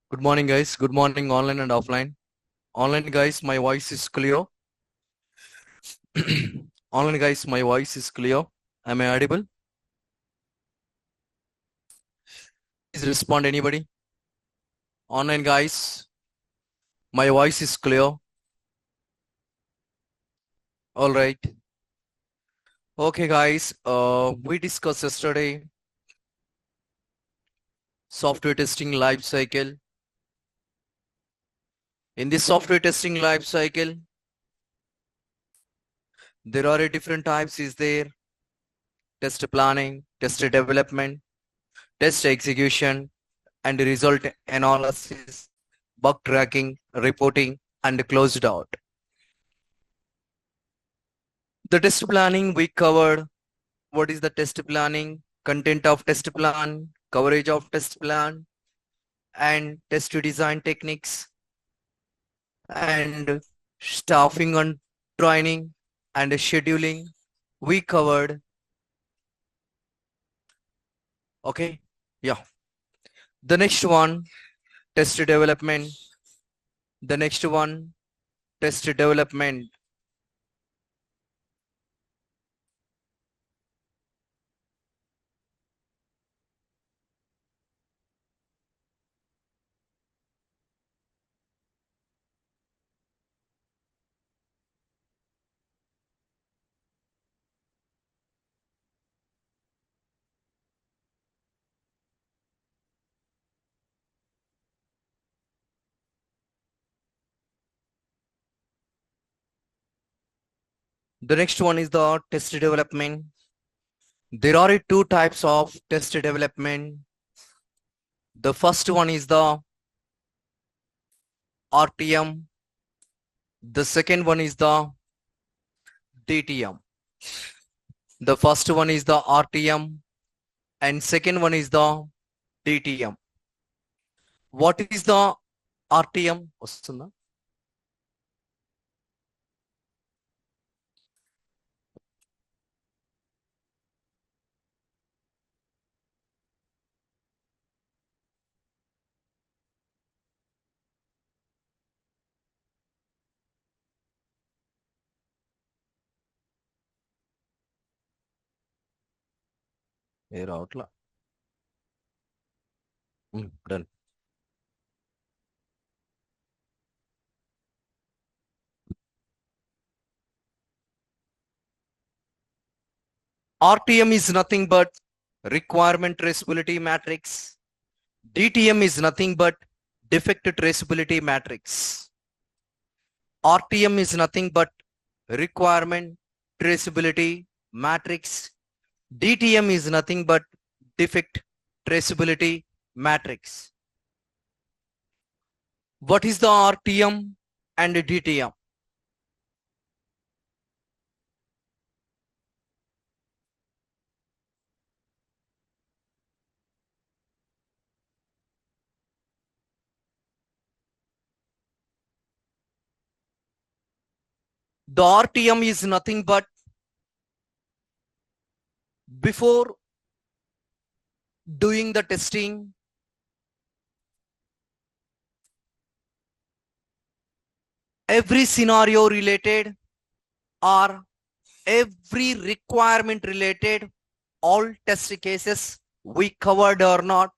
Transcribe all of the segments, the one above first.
Good morning, guys. Good morning, online and offline. Online, guys, my voice is clear. Online, guys, my voice is clear. Am I audible? Please respond, anybody. Online, guys, my voice is clear. All right. Okay, guys. We discussed yesterday software testing life cycle. In this software testing life cycle, there are different types. Is there test planning, test development, test execution, and result analysis, bug tracking, reporting, and closed out. The test planning we covered. What is the test planning? Content of test plan, coverage of test plan, and test design techniques, and staffing and training, and scheduling. We covered. Okay. Yeah. The next one, test development. The next one, test development. The next one is the test development. There are two types of test development. The first one is the RTM. The second one is the DTM. The first one is the RTM and second one is the DTM. What is the RTM? వస్తుందా? ఏ రావట్లా. Done. RTM is nothing but requirement traceability matrix. DTM is nothing but defect traceability matrix. RTM is nothing but requirement traceability matrix. DTM is nothing but defect traceability matrix. What is the RTM and DTM? The RTM is nothing but before doing the testing, every scenario related or every requirement related, all test cases we covered or not,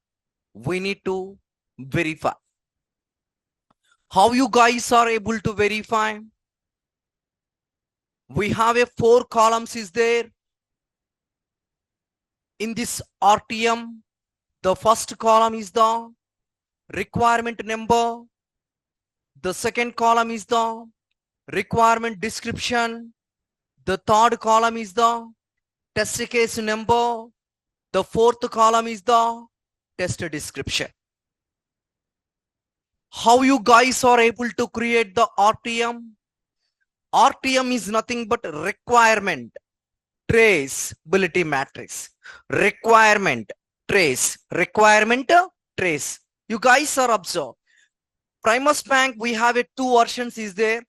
we need to verify. How you guys are able to verify? We have a 4 columns is there. In this RTM, the first column is the requirement number. The second column is the requirement description. The third column is the test case number. The fourth column is the test description. How you guys are able to create the RTM? RTM is nothing but requirement traceability matrix. Requirement trace. You guys are observed. Primus Bank, we have a 2 versions is there.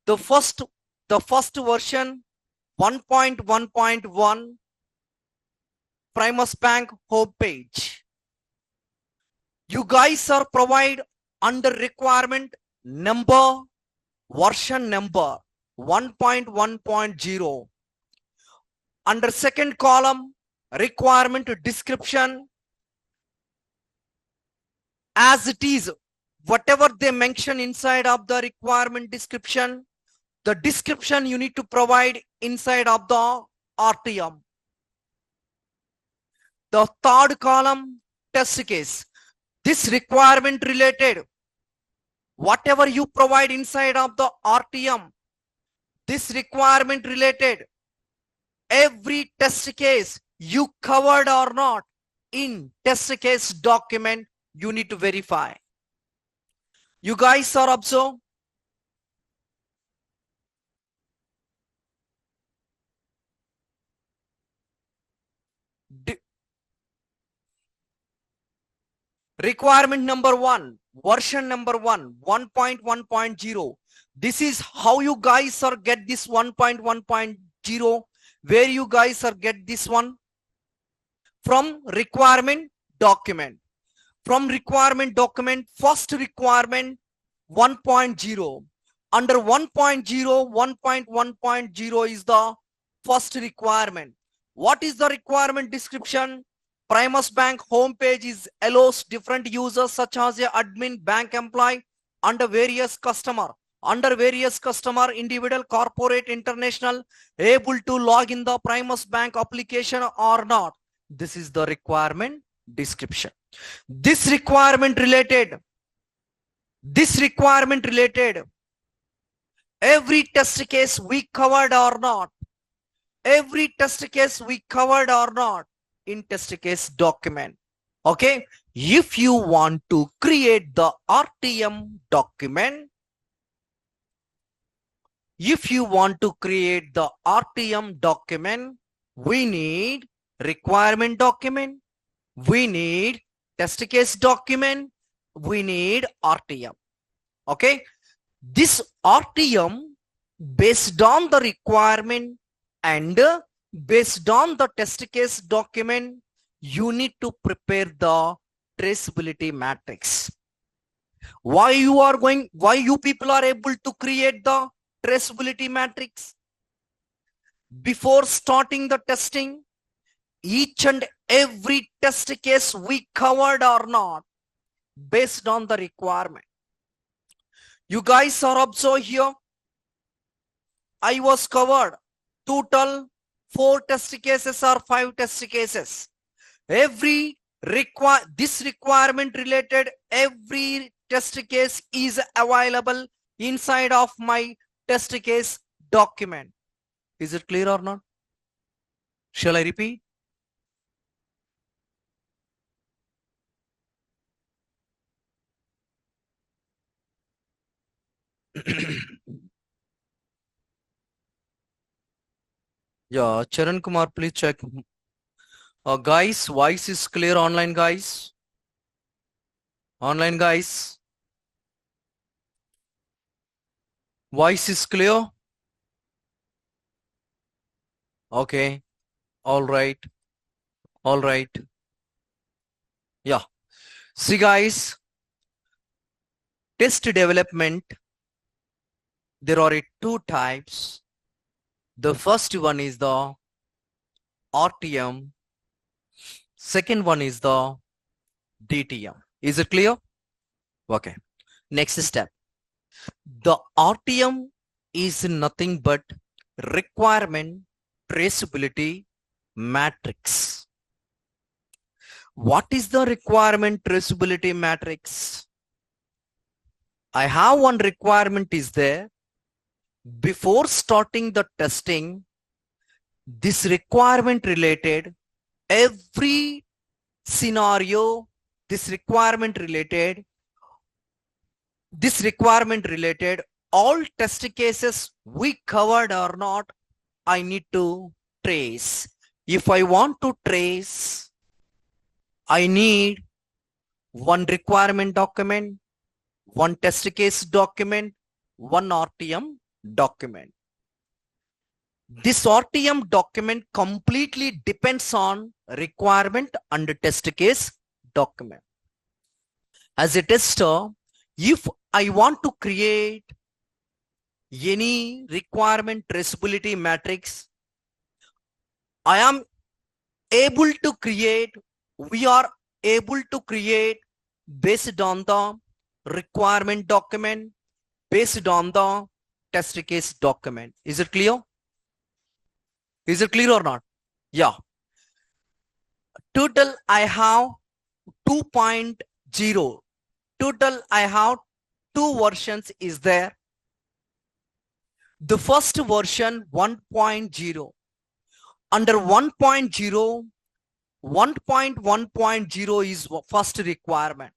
The first version 1.1.1 Primus Bank home page. You guys are provide under requirement number, version number 1.1.0. Under second column, requirement description, as it is, whatever they mention inside of the requirement description, the description you need to provide inside of the RTM. The third column, test case. This requirement related, whatever you provide inside of the RTM, this requirement related, every test case you covered or not in test case document, you need to verify. You guys are observe. Requirement number 1, version number 1.1.0. This is how you guys are get this 1.1.0. Where you guys are get this one? From requirement document. From requirement document, first requirement 1.0. Under 1.0, 1.1.0 is the first requirement. What is the requirement description? Primus Bank homepage is allows different users such as a admin, bank employee, under various customer, individual, corporate, international, able to log in the Primus Bank application or not. This is the requirement description. This requirement related, every test case we covered or not, every test case we covered or not in test case document. Okay, if you want to create the RTM document, we need requirement document, we need test case document, we need RTM. Okay, this RTM based on the requirement and based on the test case document, you need to prepare the traceability matrix. Why you people are able to create the traceability matrix? Before starting the testing, each and every test case we covered or not based on the requirement. You guys are observed here. I was covered total 4 test cases or 5 test cases. This requirement related, every test case is available inside of my test case document. Is it clear or not? Shall I repeat? Yeah, Charan Kumar, please check. Guys, voice is clear online, guys. Online, guys. Voice is clear. Okay. All right. All right. Yeah. See, guys, test development, there are 2 types. The first one is the RTM. Second one is the DTM. Is it clear? Okay. Next step. The RTM is nothing but requirement traceability matrix. What is the requirement traceability matrix? I have one requirement is there. Before starting the testing, this requirement related, every scenario, this requirement related, all test cases we covered or not, I need to trace. If I want to trace, I need one requirement document, one test case document, one RTM document. This RTM document completely depends on requirement and test case document. As a tester, if I want to create any requirement traceability matrix, I am able to create, we are able to create based on the requirement document, based on the test case document. Is it clear? Is it clear or not? Yeah. Total I have 2.0. Total I have two versions is there. The first version 1.0. Under 1.0, 1.1.0 is first requirement.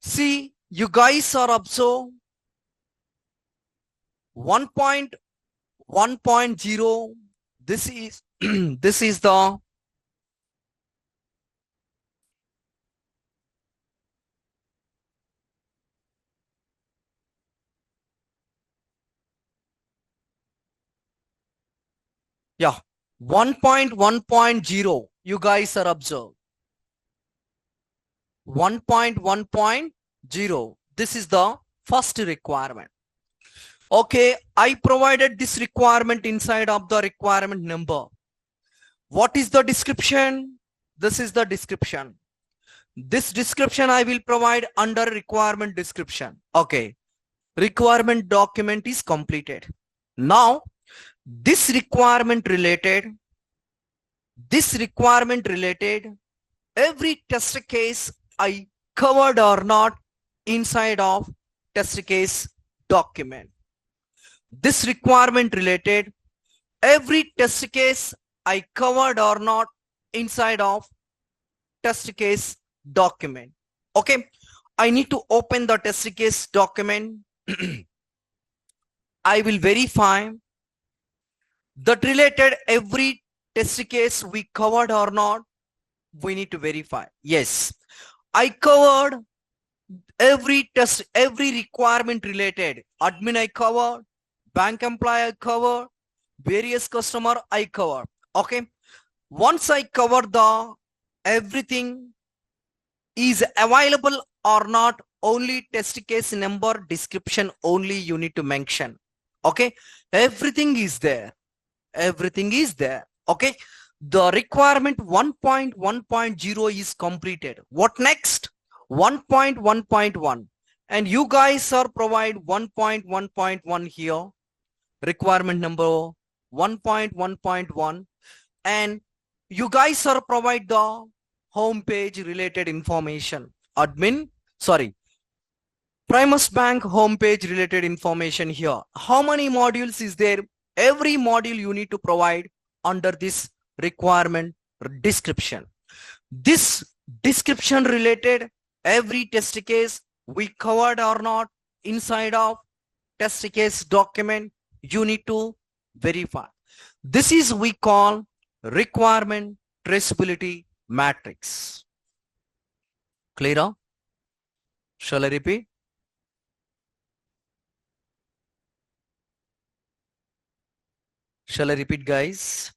See, you guys are observe 1.1.0. This is this is the yeah 1.1.0. You guys are observe 1.1.0. This is the first requirement. Okay, I provided this requirement inside of the requirement number. What is the description? This is the description. This description I will provide under requirement description. Okay, requirement document is completed. Now, this requirement related, every test case I covered or not inside of test case document. This requirement related, every test case I covered or not inside of test case document. Okay, I need to open the test case document. I will verify that related every test case we covered or not. We need to verify. Yes, I covered every test, every requirement related. Admin I covered, bank employee I covered, various customer I covered. Okay, once I cover the everything is available or not, only test case number description only you need to mention. Okay, everything is there. Everything is there. Okay, the requirement 1.1.0 is completed. What next? 1.1.1, and you guys are provide 1.1.1 here, requirement number 1.1.1, and you guys are provide the home page related information. Admin, sorry, Primus Bank homepage related information here. How many modules is there? Every module you need to provide under this requirement description. This description related every test case we covered or not inside of test case document you need to verify. This is we call requirement traceability matrix. Clear? Shall I repeat? Shall I repeat, guys?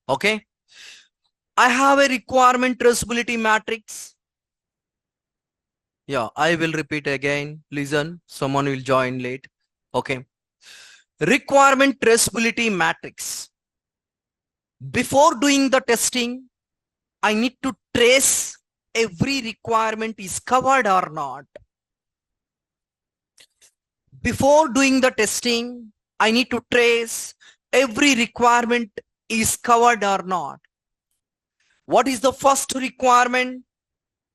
Okay. I have a requirement traceability matrix. Yeah, I will repeat again. Listen, someone will join late. Okay. Requirement traceability matrix. Before doing the testing, I need to trace every requirement is covered or not. Before doing the testing, I need to trace every requirement is covered or not. What is the first requirement?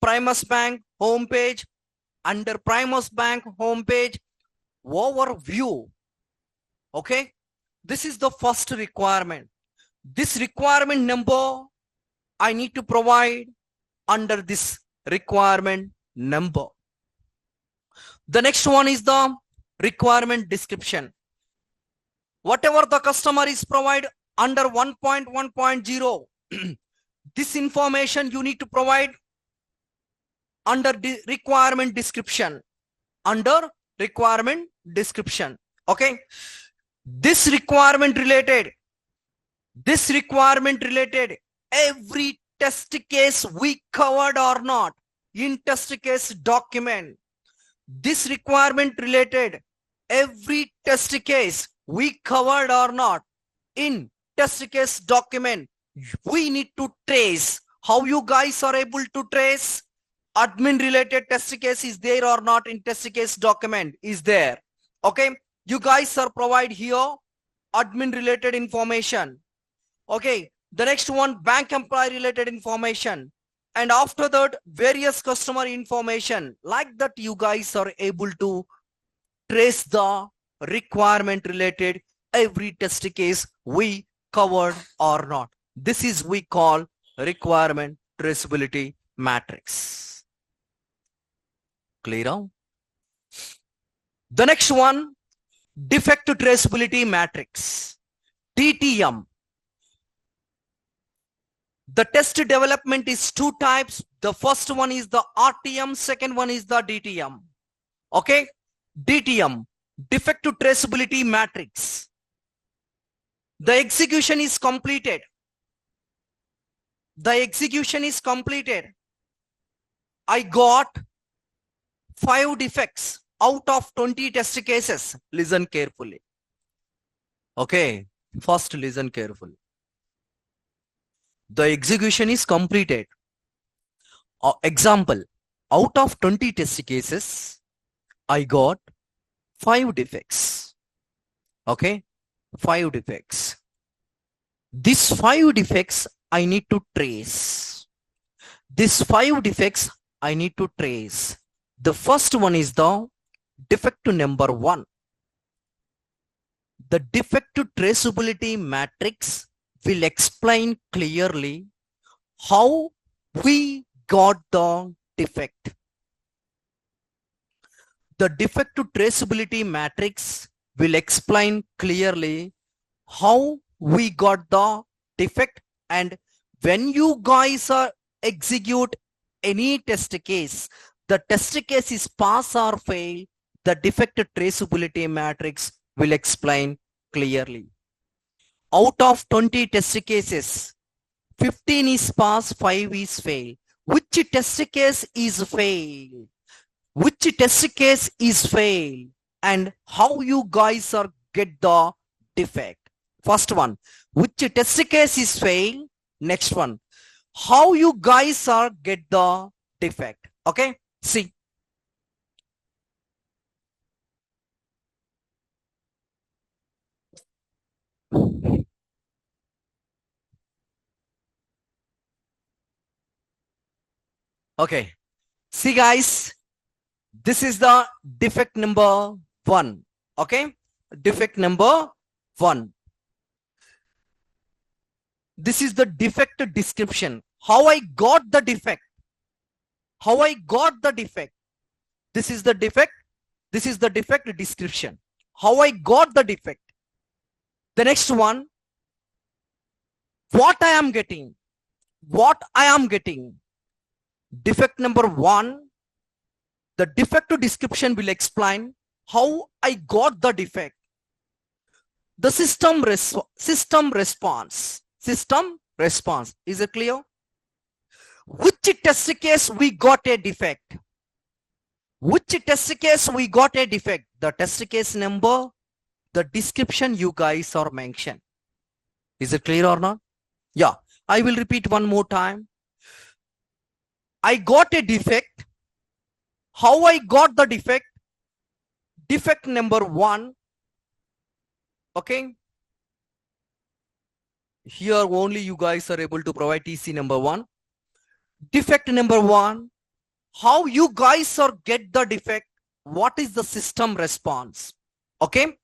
Primus Bank homepage. Under Primus Bank homepage, overview. Okay, this is the first requirement. This requirement number I need to provide under this requirement number. The next one is the requirement description. Whatever the customer is provided under 1.1.0, this information you need to provide under the requirement description. Under requirement description. Okay, this requirement related, every test case we covered or not, in test case document. This requirement related every test case we covered or not in test case document. We need to trace. How you guys are able to trace? Admin related test case is there or not in test case document is there. Okay, you guys are provide here admin related information. Okay, the next one bank employee related information, and after that various customer information. Like that you guys are able to trace the requirement related every test case we covered or not. This is we call requirement traceability matrix. Clear now? The next one, defect traceability matrix, DTM. The test development is two types. The first one is the RTM, second one is the DTM. Okay, DTM, defect traceability matrix. The execution is completed. The execution is completed. I got 5 defects out of 20 test cases. Listen carefully. Okay, first listen carefully. The execution is completed. Example, out of 20 test cases, I got 5 defects. Okay, 5 defects. These 5 defects I need to trace. These 5 defects I need to trace. The first one is the defect number 1. The defect traceability matrix will explain clearly how we got the defect. The defect traceability matrix will explain clearly how we got the defect, and when you guys execute any test case, the test case is pass or fail, the defect traceability matrix will explain clearly. Out of 20 test cases, 15 is pass, 5 is fail. Which test case is fail? Which test case is fail? And how you guys are get the defect? First one, which test case is fail? Next one, how you guys are get the defect? Okay, see. Okay, see guys, this is the defect number 1. Okay, defect number 1. This is the defect description. How I got the defect. How I got the defect. This is the defect. This is the defect description. How I got the defect. The next one, what I am getting. What I am getting. Defect number 1. The defect description will explain how I got the defect. The system response. System response. Is it clear? Which test case we got a defect? Which test case we got a defect? The test case number, the description you guys are mentioned. Is it clear or not? Yeah, I will repeat one more time. I got a defect. How I got the defect? Defect number 1. Okay. Here only you guys are able to provide TC number 1. Defect number 1. How you guys are get the defect? What is the system response? Okay.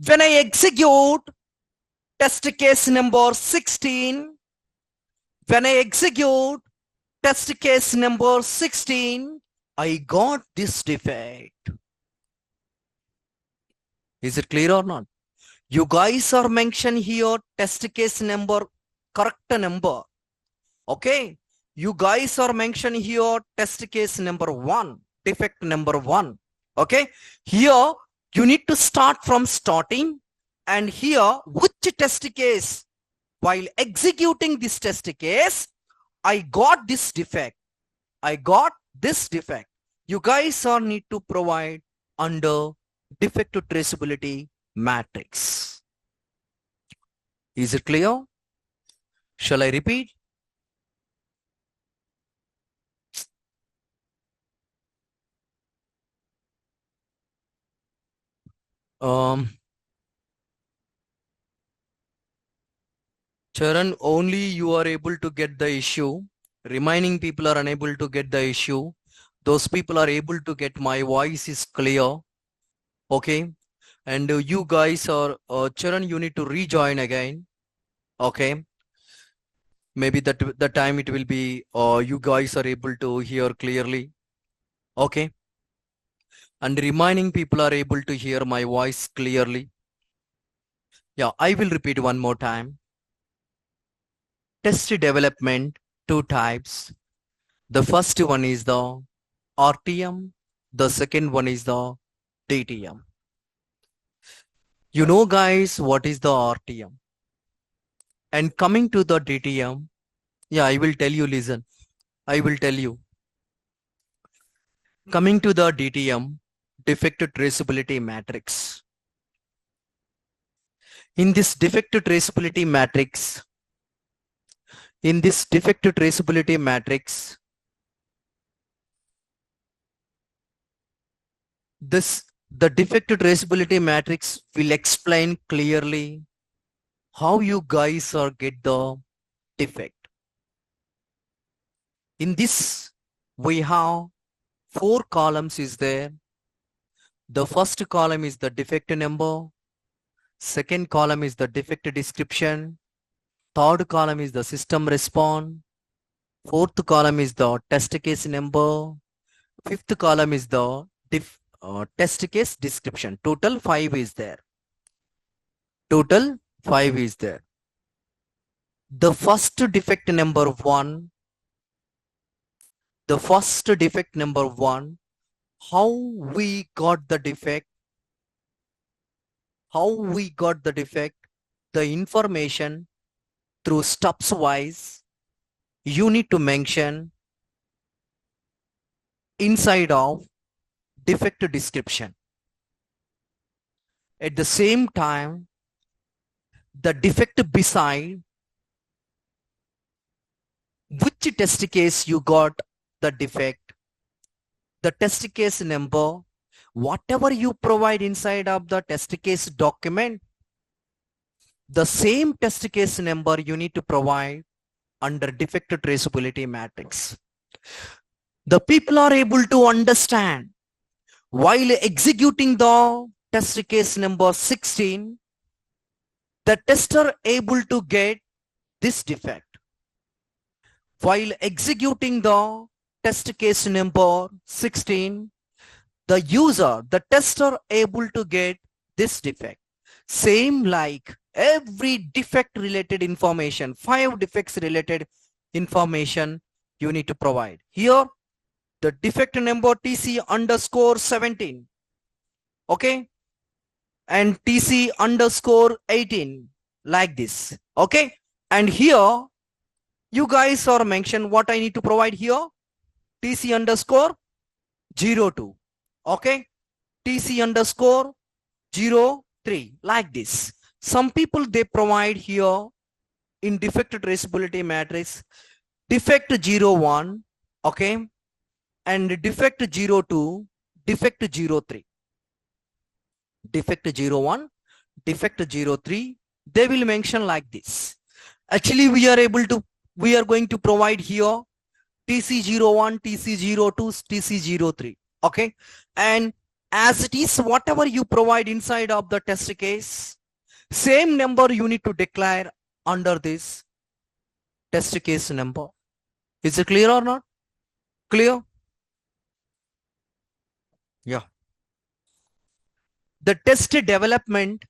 When I execute test case number 16, when I execute test case number 16, I got this defect. Is it clear or not? You guys are mentioned here test case number, correct number. Okay. You guys are mentioned here test case number 1, defect number 1. Okay. Here you need to start from starting, and here which test case, while executing this test case, I got this defect. I got this defect, you guys are need to provide under defect traceability matrix. Is it clear? Shall I repeat? Charan, only you are able to get the issue. Remaining people are unable to get the issue. Those people are able to get my voice is clear. Okay. And you guys are, Charan, you need to rejoin again. Okay. Maybe that the time it will be, you guys are able to hear clearly. Okay. And remaining people are able to hear my voice clearly. Yeah, I will repeat one more time. Test development, two types. The first one is the RTM. The second one is the DTM. You know, guys, what is the RTM? And coming to the DTM, yeah, I will tell you, listen. I will tell you. Coming to the DTM, defect traceability matrix. In this defect traceability matrix, the defect traceability matrix will explain clearly how you guys are get the defect. In this, we have 4 columns is there. The first column is the defect number. Second column is the defect description. Third column is the system response. Fourth column is the test case number. Fifth column is the test case description. Total 5 is there. Total 5 is there. The first defect number 1. The first defect number 1. How we got the defect? How we got the defect? The information through steps wise, you need to mention inside of defect description. At the same time, the defect beside which test case you got the defect, the test case number, whatever you provide inside of the test case document, the same test case number you need to provide under defect traceability matrix. The people are able to understand while executing the test case number 16, the tester able to get this defect. While executing the test case number 16, the user, the tester able to get this defect. Same like every defect related information, 5 defects related information you need to provide. Here, the defect number TC underscore 17. Okay. And TC underscore 18 like this. Okay. And here, you guys are mentioned what I need to provide here. TC underscore 02. Okay. TC underscore 03 like this. Some people they provide here in defect traceability matrix defect 01. Okay. And defect 02, defect 03. Defect 01, defect 03, they will mention like this. Actually, we are going to provide here TC01, TC02, TC03. Okay. And as it is, whatever you provide inside of the test case, same number you need to declare under this test case number. Is it clear or not? Clear? Yeah. The test development,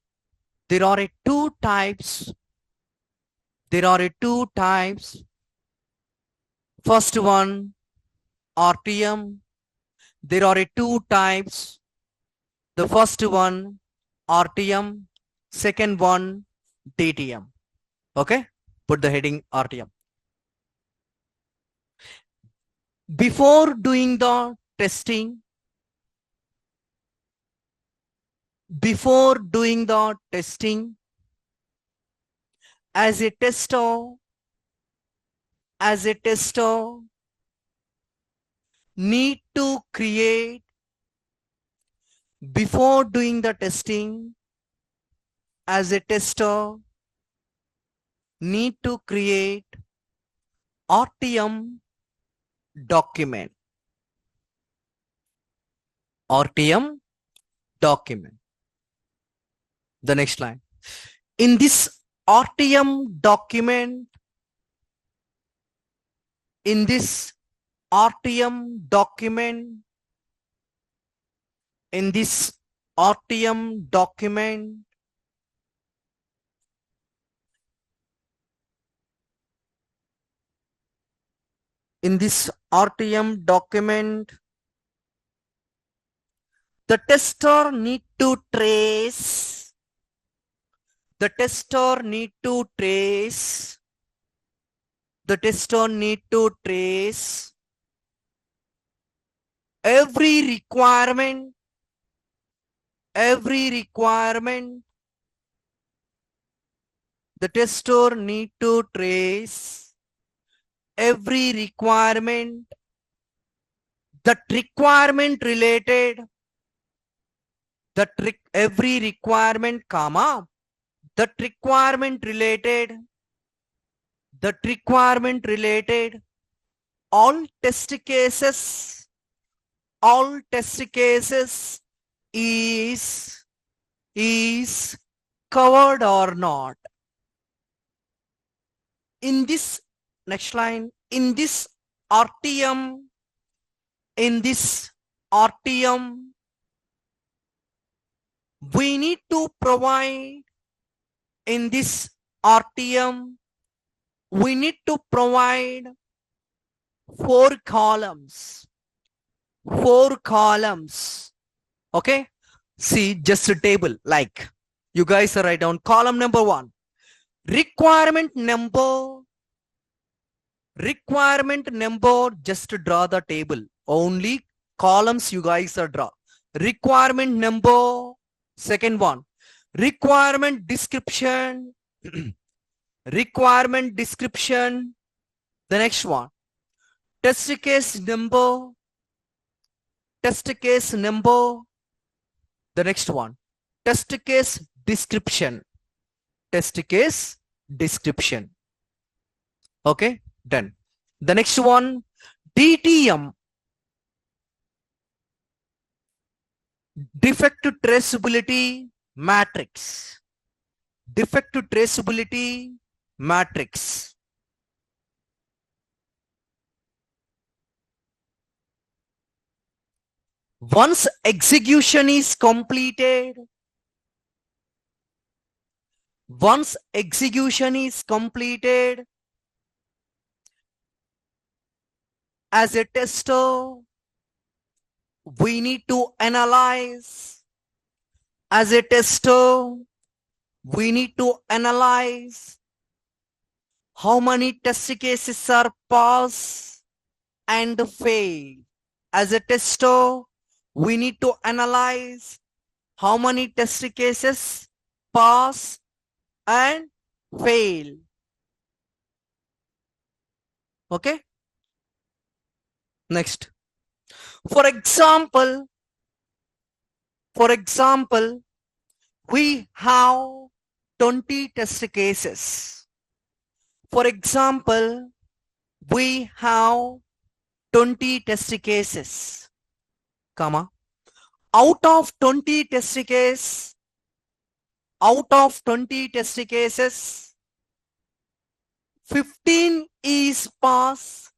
there are 2 types. There are 2 types. First one, RTM. There are 2 types. The first one, RTM. Second one, DTM. Okay. Put the heading RTM. before doing the testing, before doing the testing, as a tester, as a tester, need to create, before doing the testing, as a tester, need to create RTM document. RTM document. The next line. In this RTM document, in this RTM document, in this RTM document, in this RTM document, the tester need to trace, the tester need to trace, the tester need to trace every requirement, every requirement, the tester need to trace every requirement, that requirement related, that every requirement, comma, that requirement related, that requirement related, all test cases, all test cases is covered or not. In this next line, in this RTM, in this RTM, we need to provide, in this RTM, we need to provide 4 columns, 4 columns. Okay, see, just a table, like you guys write down column number 1, requirement number, requirement number, just draw the table, only columns you guys are draw. Requirement number, second one, requirement description, requirement description, the next one, test case number, test case number, the next one, test case description, test case description. Okay, done. The next one, DTM, defect traceability matrix, defect traceability matrix. Once execution is completed, once execution is completed, as a tester, we need to analyze, as a tester, we need to analyze how many test cases are pass and fail. As a tester, we need to analyze how many test cases pass and fail. Okay, next, for example, we have 20 test cases. For example, we have 20 test cases, comma, out of 20 test cases, out of 20 test cases, 15 is pass,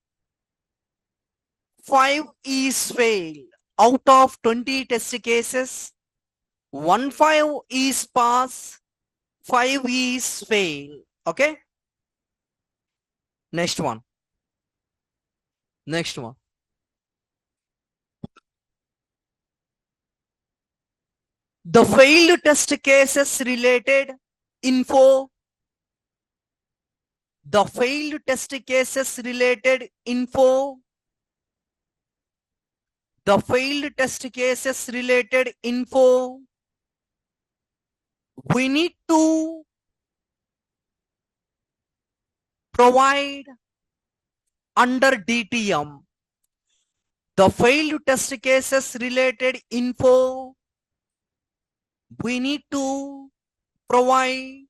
5 is fail. Out of 20 test cases, 15 is pass, 5 is fail. Okay, next one, next one, the failed test cases related info, the failed test cases related info the failed test cases related info we need to provide under DTM. The failed test cases related info we need to provide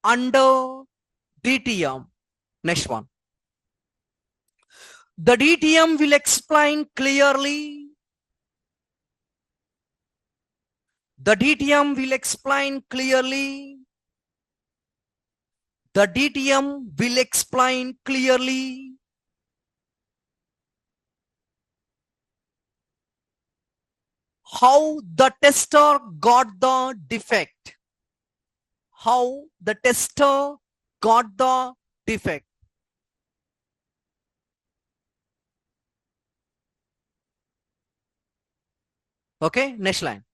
under DTM. Next one. The DTM will explain clearly. The DTM will explain clearly. The DTM will explain clearly how the tester got the defect. How the tester got the defect. Okay, next line.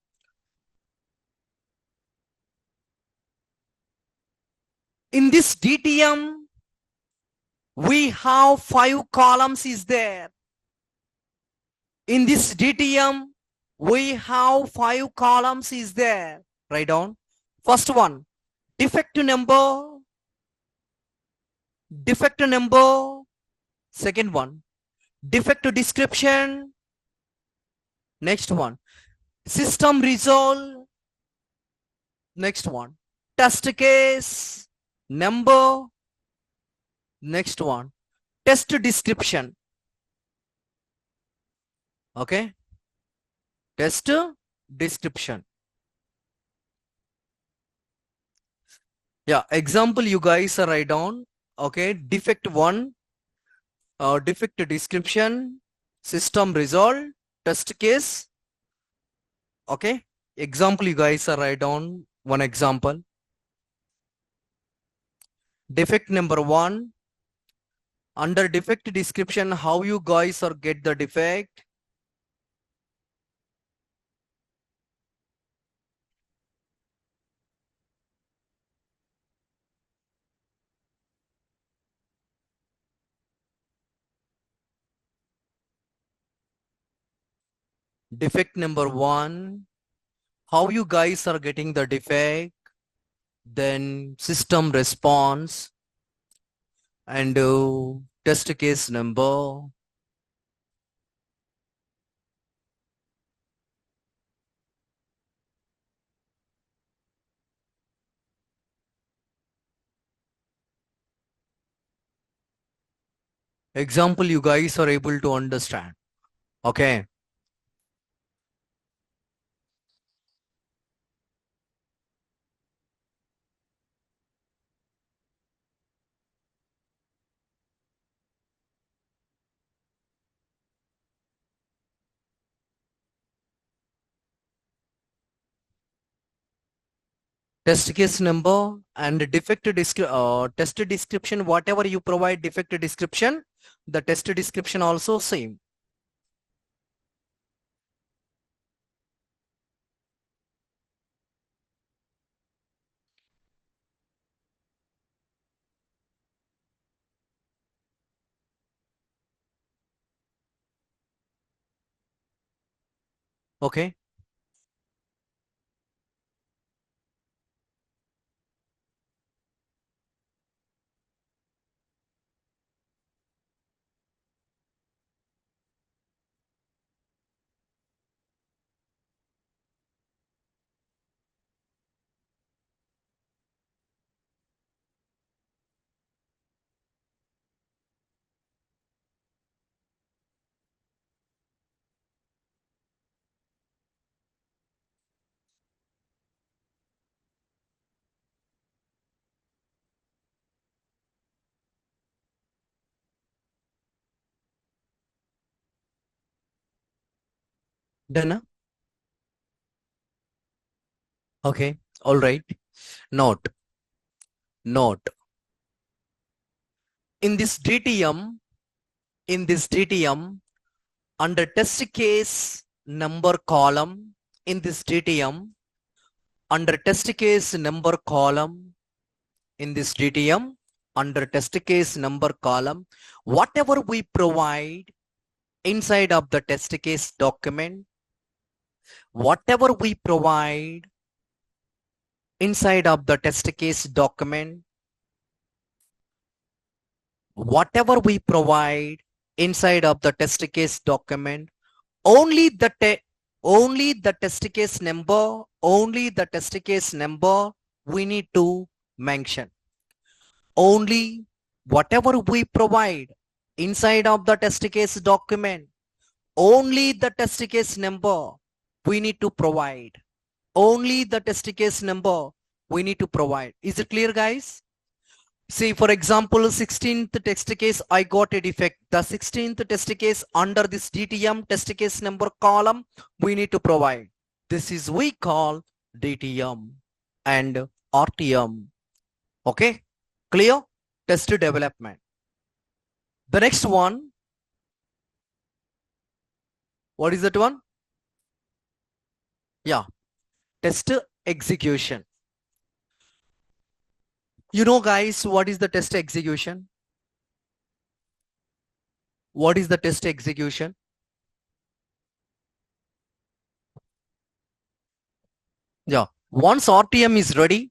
In this DTM, we have 5 columns is there. In this DTM, we have 5 columns is there. Write down. First one, defect number. Defect number. Second one, defect description. Next one, system result. Next one, test case number. Next one, test description. Okay, test description. Yeah, example you guys write down. Okay, defect 1, defect description, system result, test case. Okay, example you guys write down one example. Defect number 1. Under defect description, how you guys are get the defect? Defect number 1, how you guys are getting the defect, then system response, and test case number. Example you guys are able to understand. Okay. Test case number and defect test description, whatever you provide defect description, the test description also same. Okay. Done. Okay. All right. Note. Note. In this DTM, under test case number column, in this DTM, under test case number column, in this DTM, under test case number column, whatever we provide, inside of the test case document, whatever we provide inside of the test case document, whatever we provide inside of the test case document, only the test case number, we need to mention. Only whatever we provide inside of the test case document, only the test case number we need to provide. Only the test case number we need to provide. Is it clear, guys? See, for example, 16th test case, I got a defect. The 16th test case under this DTM test case number column, we need to provide. This is we call DTM and RTM. Okay, clear? Test development. The next one, what is that one? Yeah, test execution. You know, guys, what is the test execution? What is the test execution? Yeah, once RTM is ready,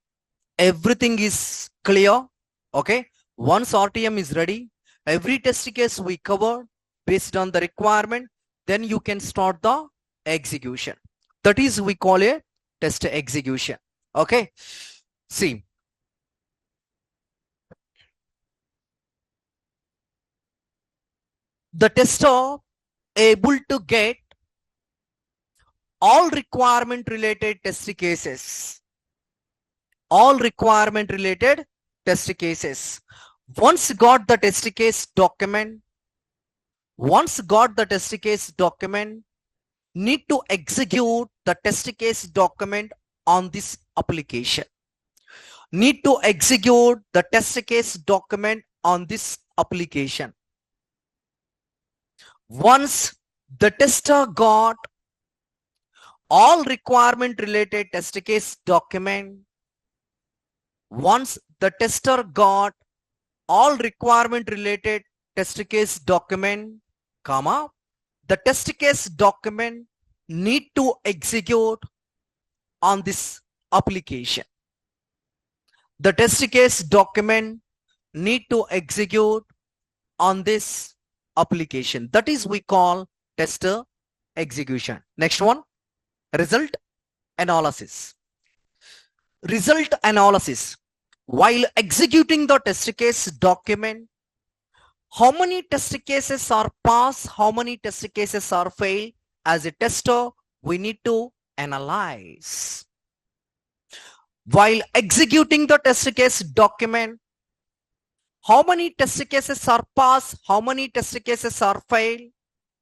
everything is clear. Okay, once RTM is ready, every test case we cover based on the requirement, then you can start the execution. That is, we call a test execution. Okay, see, the tester able to get all requirement related test cases. All requirement related test cases. Once got the test case document, need to execute the test case document on this application. Need to execute the test case document on this application. Once the tester got all requirement related test case document, once the tester got all requirement related test case document, comma, the test case document need to execute on this application. The test case document need to execute on this application. That is, we call tester execution. Next one, result analysis. Result analysis. While executing the test case document, how many test cases are passed, how many test cases are failed? As a tester, we need to analyze. While executing the test case document, how many test cases are passed, how many test cases are failed?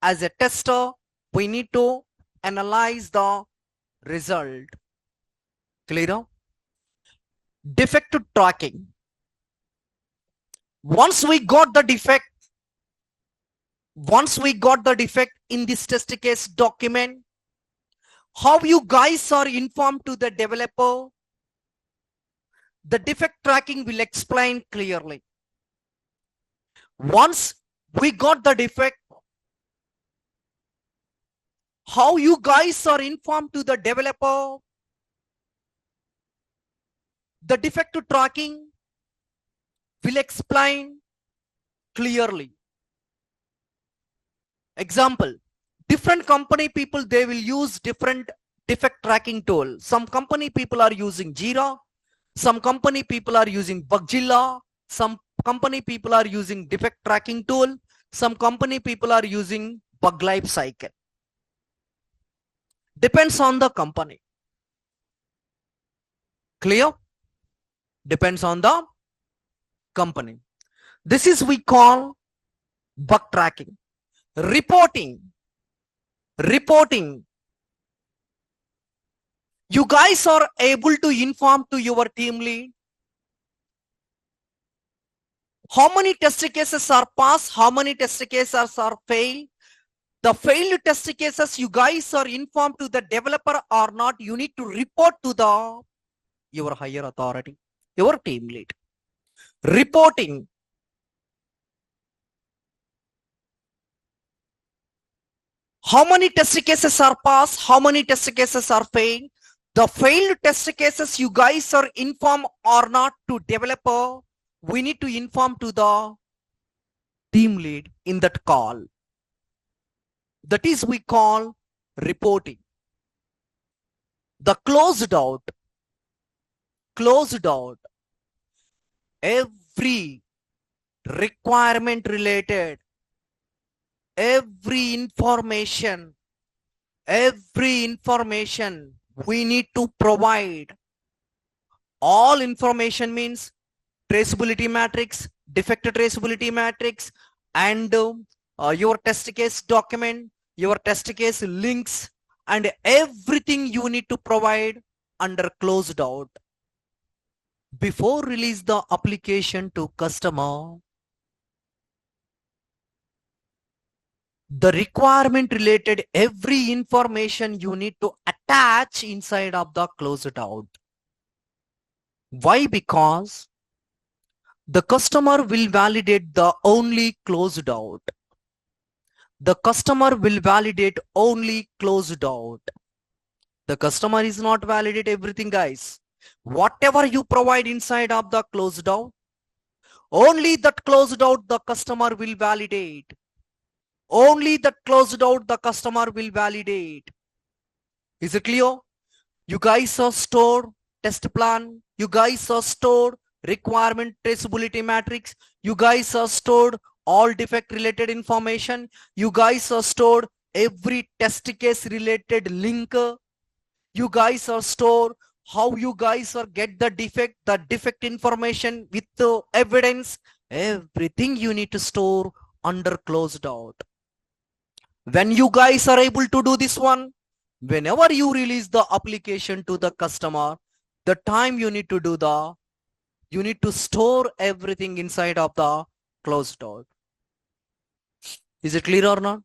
As a tester, we need to analyze the result. Clear? Defect tracking. Once we got the defect in this test case document, how you guys are informed to the developer? The defect tracking will explain clearly. Once we got the defect, how you guys are informed to the developer? The defect tracking will explain clearly. Example, different company people, they will use different defect tracking tool. Some company people are using Jira, some company people are using Bugzilla, some company people are using defect tracking tool, some company people are using bug life cycle. Depends on the company. Clear? Depends on the company. This is we call bug tracking. Reporting. You guys are able to inform to your team lead how many test cases are passed, how many test cases are failed. The failed test cases, you guys are informed to the developer or not, you need to report to your higher authority, your team lead. Reporting. How many test cases are passed? How many test cases are failed? The failed test cases you guys are inform or not to developer. We need to inform to the team lead in that call. That is we call reporting. The closed out, every requirement related, every information we need to provide. All information means traceability matrix, defect traceability matrix, and your test case document, your test case links, and everything you need to provide under closed out before release the application to customer. The requirement related every information you need to attach inside of the closed out. Why? Because the customer will validate the only closed out. The customer will validate only closed out. The customer is not validate everything, guys. Whatever you provide inside of the closed out, only that closed out the customer will validate. Only that closed out the customer will validate. Is it clear? You guys are stored test plan. You guys are stored requirement traceability matrix. You guys are stored all defect related information. You guys are stored every test case related link. You guys are stored how you guys are get the defect information with the evidence. Everything you need to store under closed out. When you guys are able to do this one, whenever you release the application to the customer, the time you need to do you need to store everything inside of the closed out. Is it clear or not?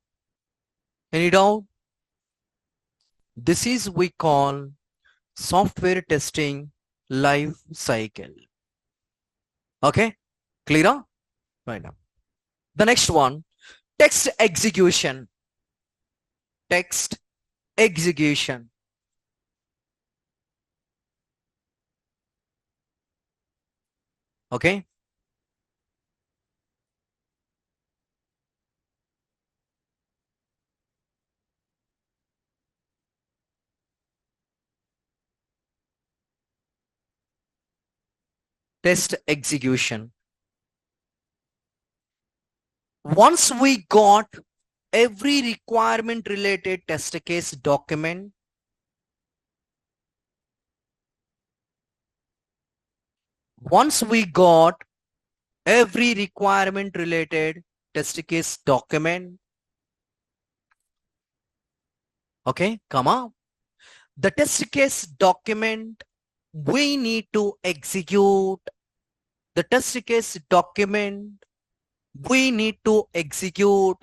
Any doubt? This is we call software testing life cycle. Okay, clear? Right now. The next one, text execution. Text execution. Okay. Test execution. Once we got every requirement related test case document, once we got every requirement related test case document, okay, come on. The test case document we need to execute. The test case document we need to execute.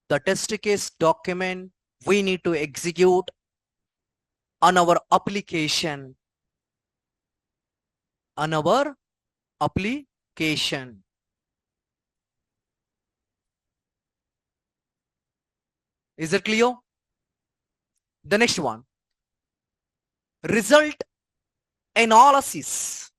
The test case document we need to execute on our application. On our application. Is it clear? The next one, result analysis.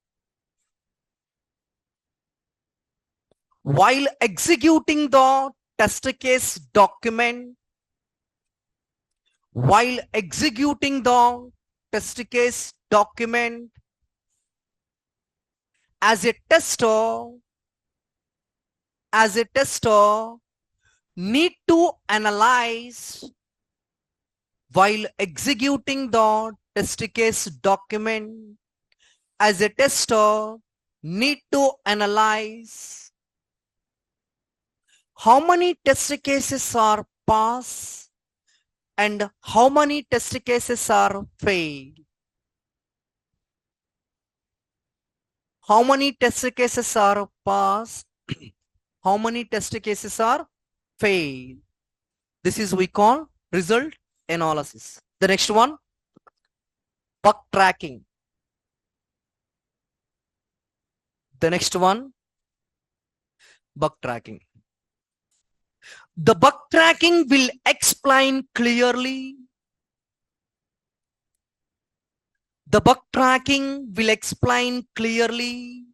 While executing the test case document, while executing the test case document, as a tester need to analyze, while executing the test case document, as a tester need to analyze how many test cases are passed and how many test cases are failed. How many test cases are passed? How many test cases are failed? This is we call result analysis. The next one, bug tracking. The next one, bug tracking. The bug tracking will explain clearly. The bug tracking will explain clearly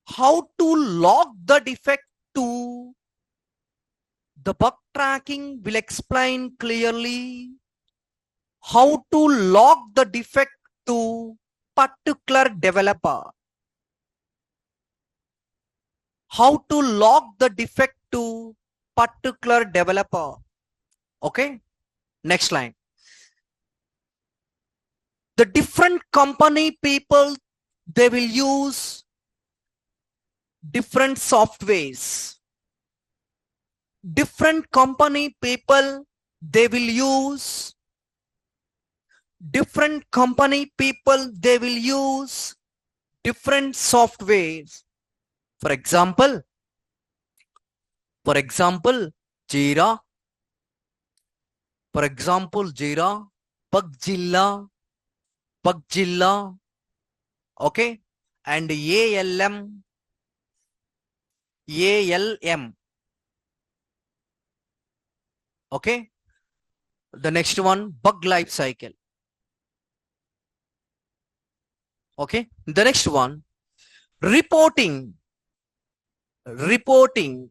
how to log the defect to. The bug tracking will explain clearly how to log the defect to particular developer. How to log the defect to particular developer. Okay, next line. The different company people, they will use different softwares. Different company people, they will use different company people, they will use different softwares. For example, Jira, Bugzilla, okay, and ALM, okay. The next one, bug life cycle, okay. The next one, reporting, reporting,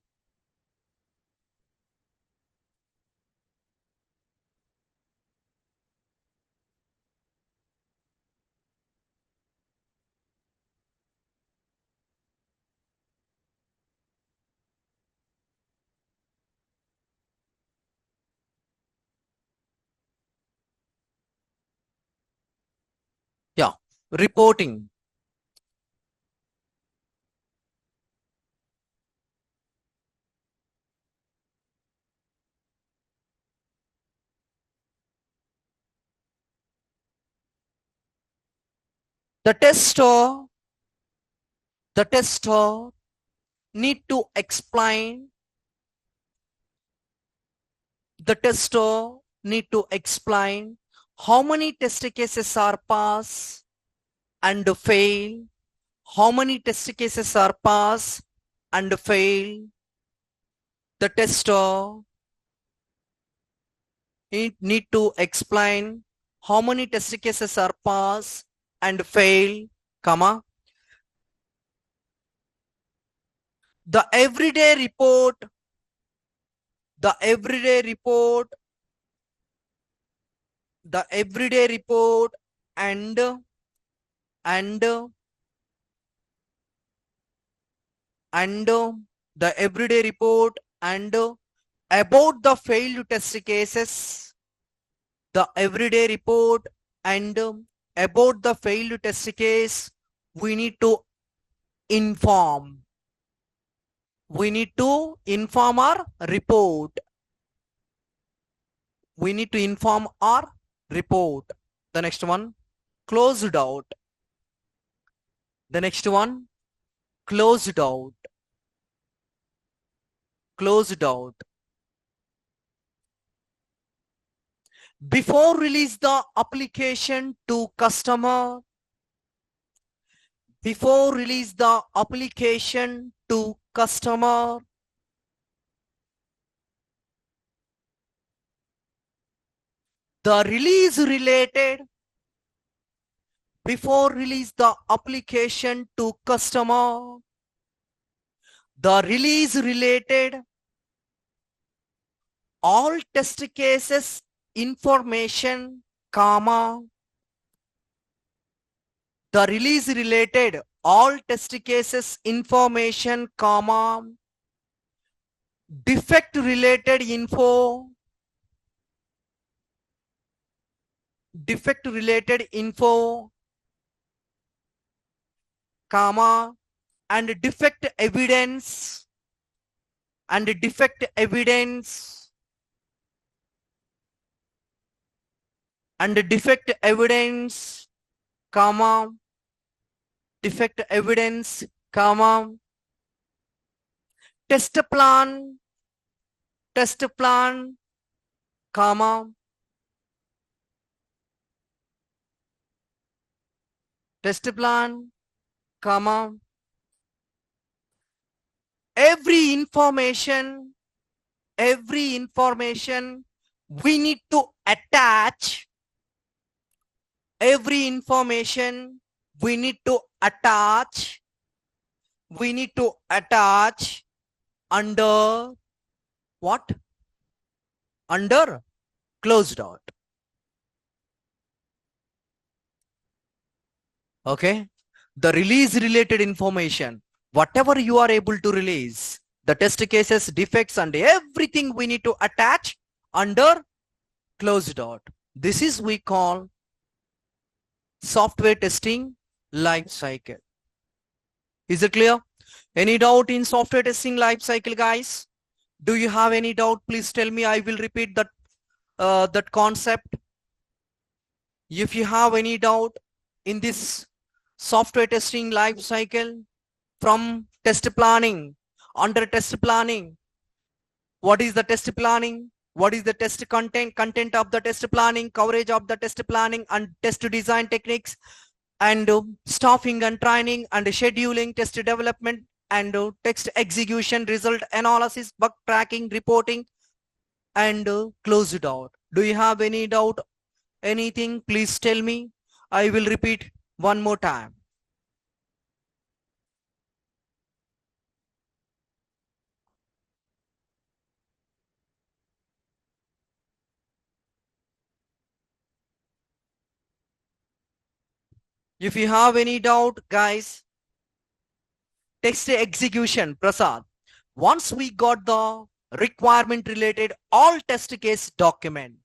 yeah, reporting. The tester, the tester need to explain, the tester need to explain how many test cases are pass and fail, how many test cases are pass and fail. The tester need to explain how many test cases are pass and fail, comma. The everyday report, the everyday report, the everyday report and and and the everyday report and about the failed test cases, the everyday report and about the failed test case, we need to inform, we need to inform our report, we need to inform our report. The next one, closed out. The next one, closed out, closed out. Before release the application to customer, before release the application to customer, the release related, before release the application to customer, the release related all test cases information, comma, the release related all test cases information, comma, defect related info, defect related info, comma, and defect evidence, and defect evidence, and defect evidence, comma, defect evidence, comma, test plan, test plan, comma, test plan, comma, every information we need to attach, every information we need to attach, under what? Under closed dot. Okay, the release related information, whatever you are able to release, the test cases, defects, and everything we need to attach under closed dot. This is we call software testing life cycle. Is it clear? Any doubt in software testing life cycle, guys? Do you have any doubt? Please tell me. I will repeat that concept. If you have any doubt in this software testing life cycle, from test planning, under test planning, what is the test planning? What is the test content of the test planning, coverage of the test planning, and test design techniques, and staffing and training, and scheduling, test development, and text execution, result analysis, bug tracking, reporting, and close it out. Do you have any doubt? Anything? Please tell me. I will repeat one more time. If you have any doubt, guys, text execution, Prasad. Once we got the requirement related all test case document,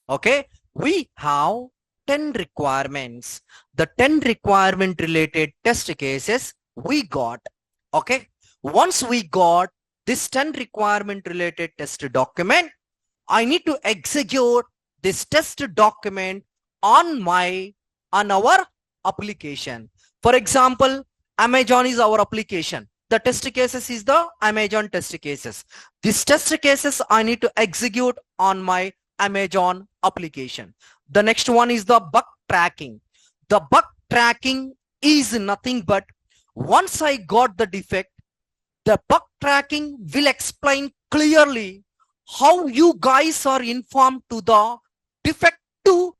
okay, we have 10 requirements. The 10 requirement related test cases we got. Okay, once we got this 10 requirement related test document, I need to execute this test document on our application. For example, Amazon is our application. The test cases is the Amazon test cases. These test cases I need to execute on my Amazon application. The next one is the bug tracking. The bug tracking is nothing but once I got the defect, the bug tracking will explain clearly how you guys are informed to the defect to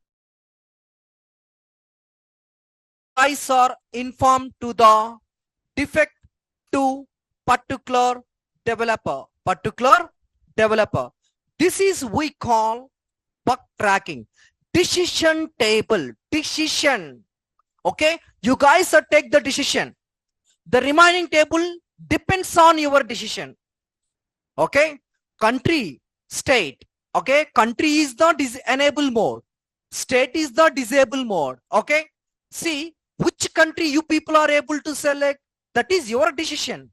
particular developer. This is we call bug tracking. Decision table, decision. Okay, you guys are take the decision. The remaining table depends on your decision. Okay, country, state. Okay, country is the enable mode, state is the disable mode. Okay, see which country you people are able to select, that is your decision.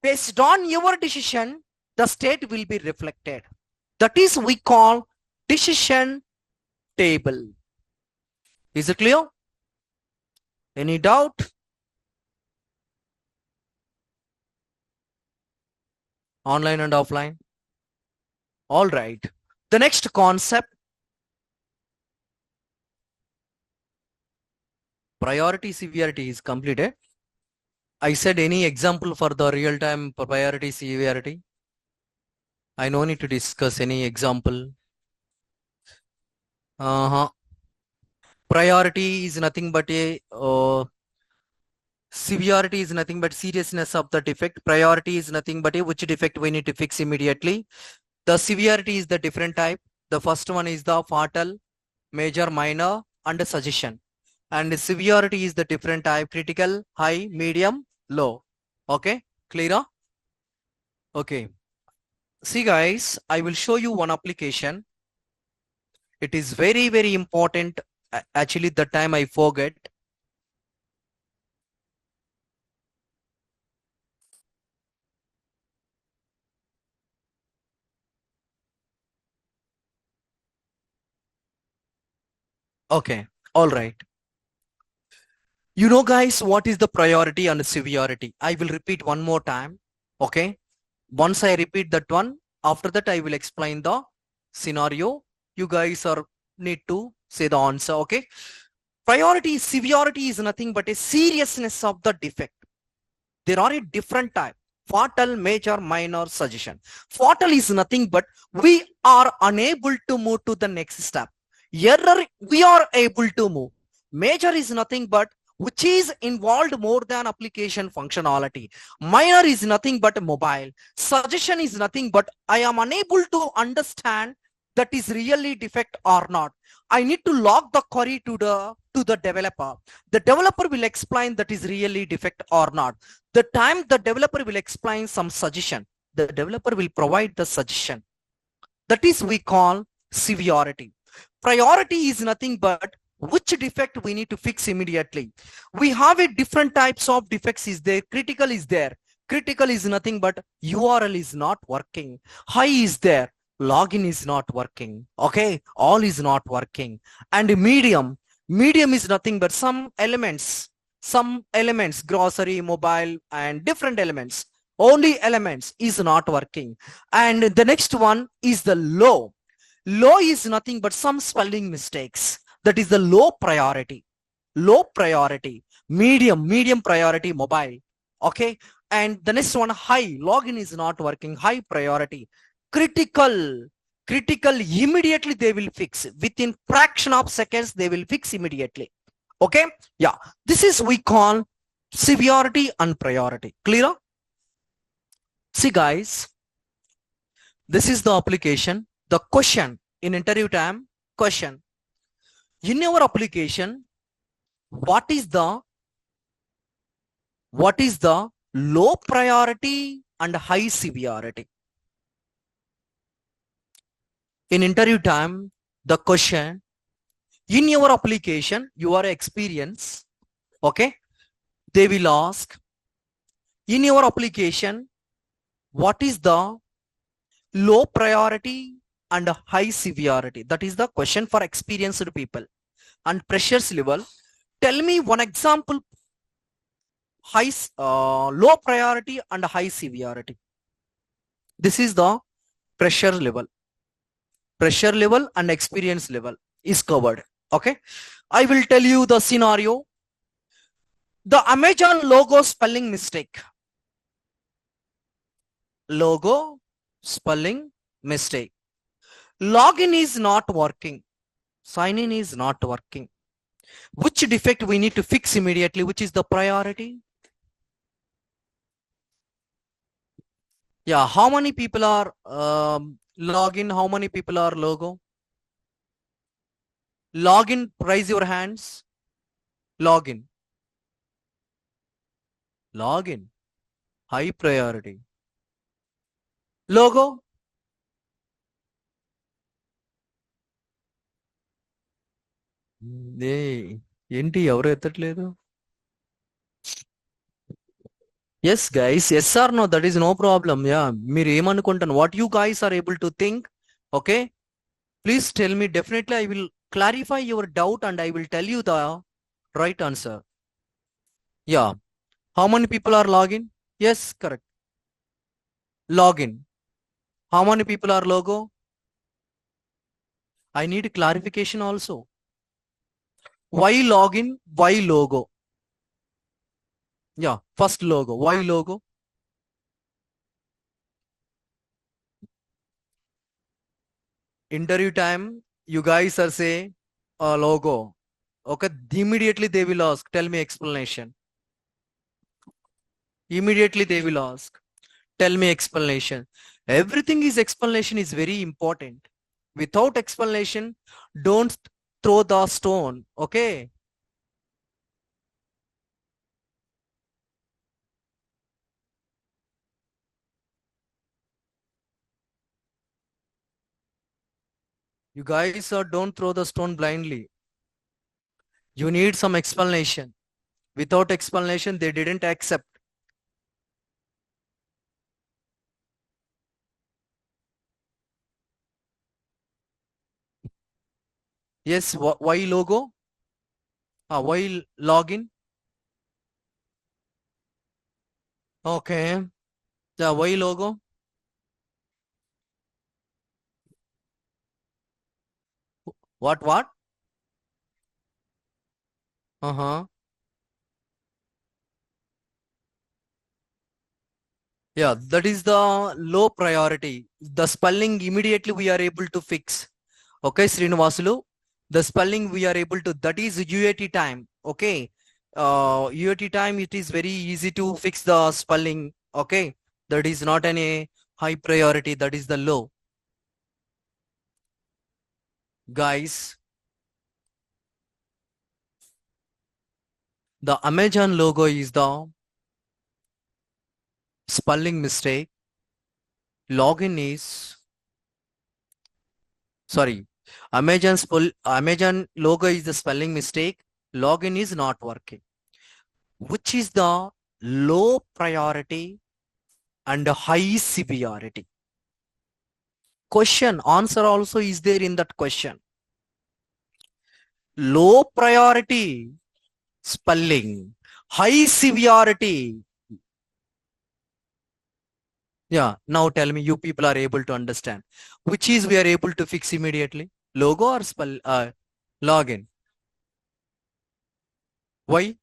Based on your decision, the state will be reflected. That is we call decision table. Is it clear? Any doubt? Online and offline. All right. The next concept, priority severity is completed. I said any example for the real-time priority severity. I no need to discuss any example. Priority is nothing but a severity is nothing but seriousness of the defect. Priority is nothing but a which defect we need to fix immediately. The severity is the different type. The first one is the fatal, major, minor, and suggestion. And the severity is the different type: critical, high, medium, low. Okay, clear? Okay. See guys, I will show you one application. It is very, very important. Actually, the time I forget. Okay, all right. You know guys, what is the priority and severity? I will repeat one more time. Okay. Once I repeat that one, after that I will explain the scenario. You guys are need to say the answer. Okay. Priority, severity is nothing but a seriousness of the defect. There are a different type: fatal, major, minor, suggestion. Fatal is nothing but we are unable to move to the next step. Error, we are able to move. Major is nothing but which is involved more than application functionality. Minor is nothing but mobile. Suggestion is nothing but I am unable to understand that is really defect or not. I need to log the query to the developer. The developer will explain that is really defect or not. The time the developer will explain some suggestion, the developer will provide the suggestion. That is we call severity. Priority is nothing but which defect we need to fix immediately. We have a different types of defects is there. Critical is there. Critical is nothing but URL is not working. High is there. Login is not working. Okay. All is not working. And medium. Medium is nothing but some elements, grocery, mobile, and different elements. Only elements is not working. And the next one is the low. Low is nothing but some spelling mistakes. That is the low priority. Low priority. Medium priority, mobile. Okay. And the next one, high. Login is not working. High priority. Critical. Critical, immediately they will fix. Within fraction of seconds, they will fix immediately. Okay. Yeah. This is we call severity and priority. Clear? See guys, this is the application. The question in interview time, question. In your application, what is the low priority and high severity? In interview time, the question, in your application, your experience, okay, they will ask, in your application, what is the low priority and high severity? That is the question for experienced people. And pressures level, tell me one example, low priority and high severity. This is the pressure level. Pressure level and experience level is covered. Okay. I will tell you the scenario. The Amazon logo spelling mistake. Logo spelling mistake. Login is not working. Sign in is not working. Which defect we need to fix immediately? Which is the priority? Yeah. How many people are login? How many people are logo? Login, raise your hands. Login. Login. High priority. Logo. ఏంటి ఎవరు ఎత్తట్లేదు? Yes guys, yes or no, that is no problem. Yeah, మీరు ఏమనుకుంటాను, what you guys are able to think. Okay, please tell me. Definitely I will clarify your doubt and I will tell you the right answer. Yeah. How many people are login? Yes, correct. Login. How many people are logo? I need clarification also. Why login? Why logo? Yeah, first logo. Why logo? Interview time, you guys are saying logo. Okay, immediately they will ask, tell me explanation. Immediately they will ask, tell me explanation. Everything is explanation is very important. Without explanation, don't throw the stone. Okay. You guys don't throw the stone blindly. You need some explanation. Without explanation, they didn't accept. Yes, why logo? Why login? Okay. Yeah, why logo? What? Uh-huh. Yeah, that is the low priority. The spelling immediately we are able to fix. Okay, Srinivasulu. The spelling we are able to, that is UAT time. Okay. UAT time, it is very easy to fix the spelling. Okay. That is not any high priority. That is the low. Guys, the Amazon logo is the spelling mistake. Login is, sorry, Amazon logo is the spelling mistake. Login is not working. Which is the low priority and high severity? Question, answer also is there in that question. Low priority spelling, high severity. Yeah, now tell me, you people are able to understand. Which is we are able to fix immediately? Logo or login? Why?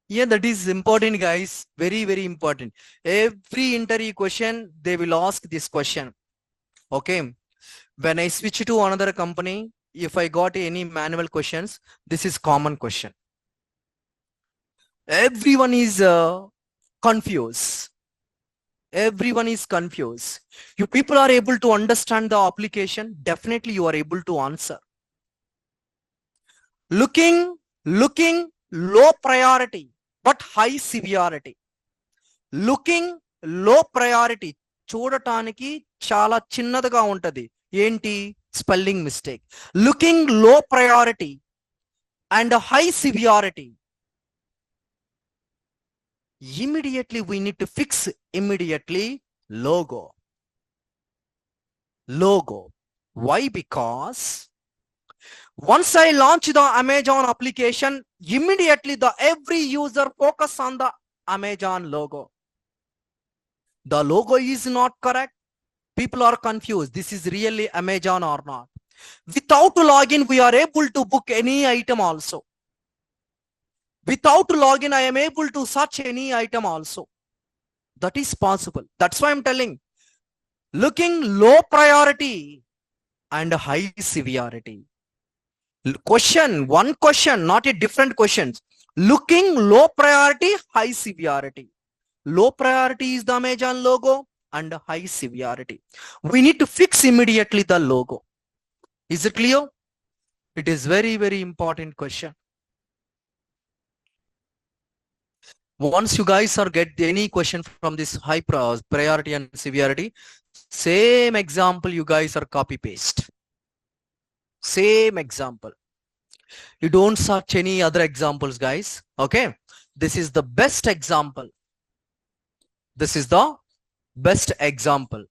Yeah, that is important, guys. Very, very important. Every interview question, they will ask this question. Okay. When I switch to another company, if I got any manual questions, this is common question. Everyone is confused. Everyone is confused. You people are able to understand the application. Definitely you are able to answer. Looking low priority, but high severity. Looking low priority, చూడటానికి చాలా చిన్నదిగా ఉంటది. ఏంటి? Spelling mistake. Looking low priority and high severity. Immediately we need to fix immediately logo. Why? Because once I launch the Amazon application, immediately the every user focus on the Amazon logo. The logo is not correct. People are confused. This is really Amazon or not. Without login, we are able to book any item also. Without login, I am able to search any item also. That is possible. That's why I'm telling. Looking low priority and high severity. Question, one question, not a different questions. Looking low priority, high severity. Low priority is the Amazon logo and high severity. We need to fix immediately the logo. Is it clear? It is very, very important question. Once you guys are get any question from this high priority and severity, same example you guys are copy paste. Same example. You don't search any other examples, guys. Okay. This is the best example. This is the best example.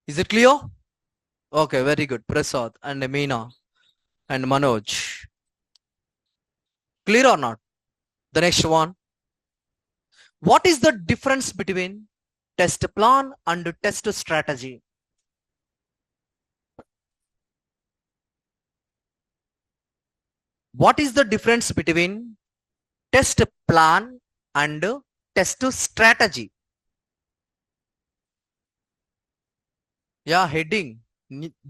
Is it clear? Okay, very good. Prasad and Meena and Manoj. Clear or not? The next one. What is the difference between test plan and test strategy? What is the difference between test plan and test strategy? Yeah, heading.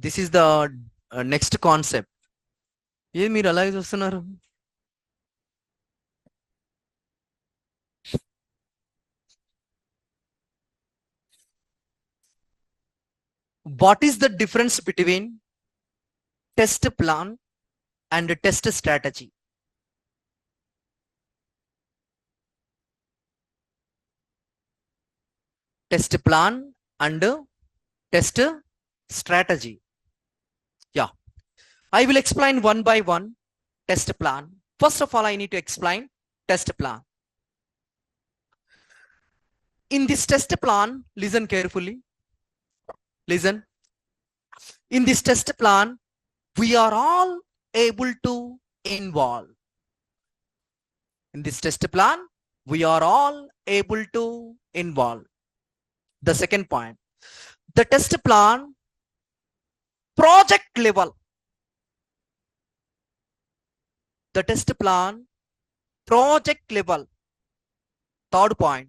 This is the next concept. ఏ మీరు అలాగే చూస్తున్నారు? What is the difference between test plan and test strategy? Test plan and test strategy. Yeah, I will explain one by one. Test plan. First of all, I need to explain test plan. In this test plan, listen carefully. Listen. In this test plan, we are all able to involve. In this test plan, we are all able to involve. The second point, the test plan project level. The test plan, project level. Third point,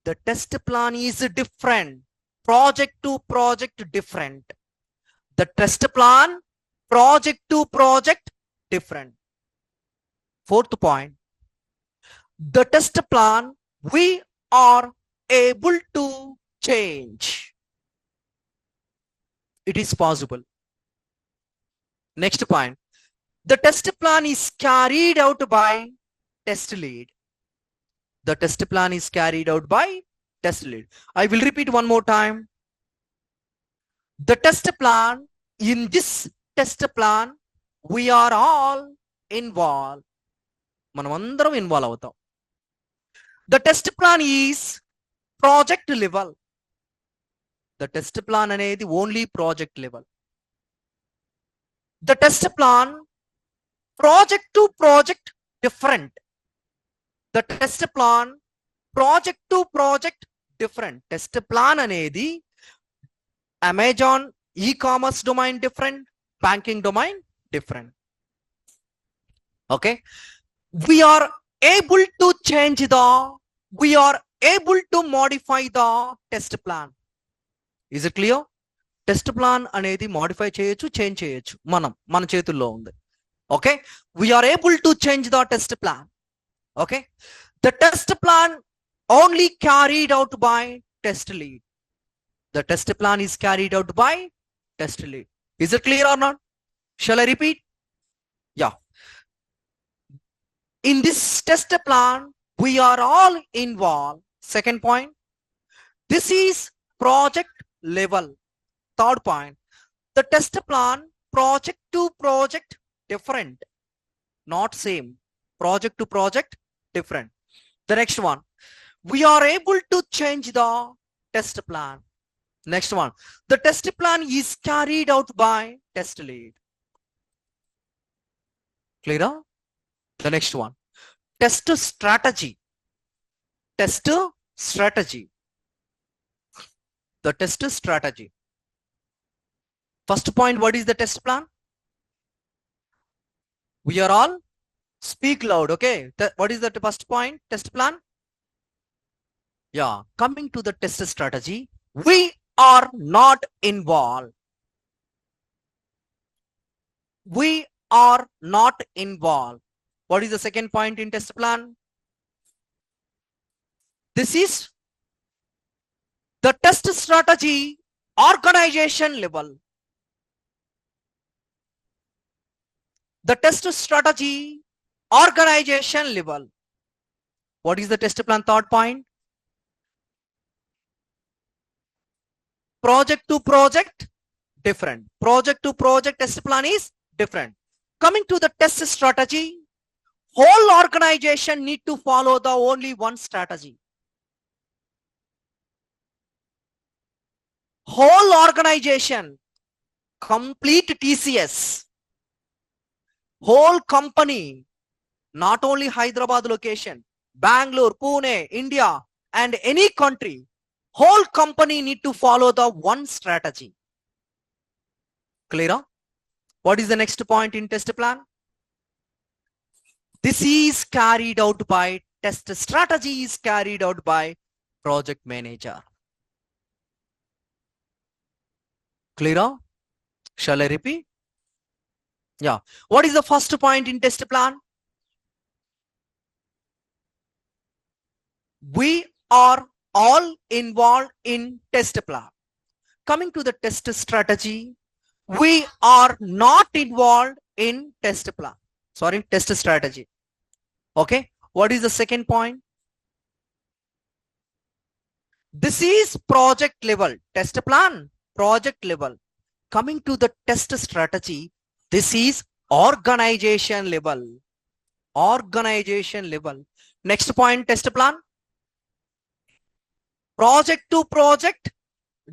the test plan is different. Project to project different. The test plan, project to project different. Fourth point, the test plan we are able to change. It is possible. Next point, the test plan is carried out by test lead. The test plan is carried out by test lead. I will repeat one more time. The test plan, in this test plan, we are all involved. మనమందరం involve అవుతాం. The test plan is project level. The test plan అనేది only project level. The test plan, project to project different. The test plan, project to project different. Test plan అనేది Amazon e-commerce domain different, banking domain different. Okay, we are able to change we are able to modify the test plan. Is it clear? Test plan అనేది modify చేయొచ్చు, change చేయొచ్చు. మన చేతుల్లో ఉంది. Okay, we are able to change the test plan. Okay, the test plan only carried out by test lead. The test plan is carried out by test lead. Is it clear or not? Shall I repeat? Yeah. In this test plan, we are all involved. Second point, this is project level. Third point, the test plan, project to project different, not same. Project to project different. The next one, we are able to change the test plan. Next one, the test plan is carried out by test lead. Clear? The next one, test strategy. Test strategy. The test strategy. First point, what is the test plan? We are all speak loud. Okay, what is the first point? Test plan. Yeah, coming to the test strategy, we are not involved. We are not involved. What is the second point in test plan? This is the test strategy organization level. The test strategy organization level. What is the test plan? Third point, project to project different. Project to project test plan is different. Coming to the test strategy, whole organization need to follow the only one strategy. Whole organization, complete TCS, whole company, not only Hyderabad location, Bangalore, Pune, India, and any country, whole company need to follow the one strategy. Clear? What is the next point in test plan? This is carried out by test strategy is carried out by project manager. Clear? Shall I repeat? Yeah. What is the first point in test plan? We are all involved in test plan. Coming to the test strategy, we are not involved in test plan. Sorry, test strategy. Okay. What is the second point? This is project level. Test plan, project level. Coming to the test strategy, this is organization level. Organization level. Next point, test plan. Project to project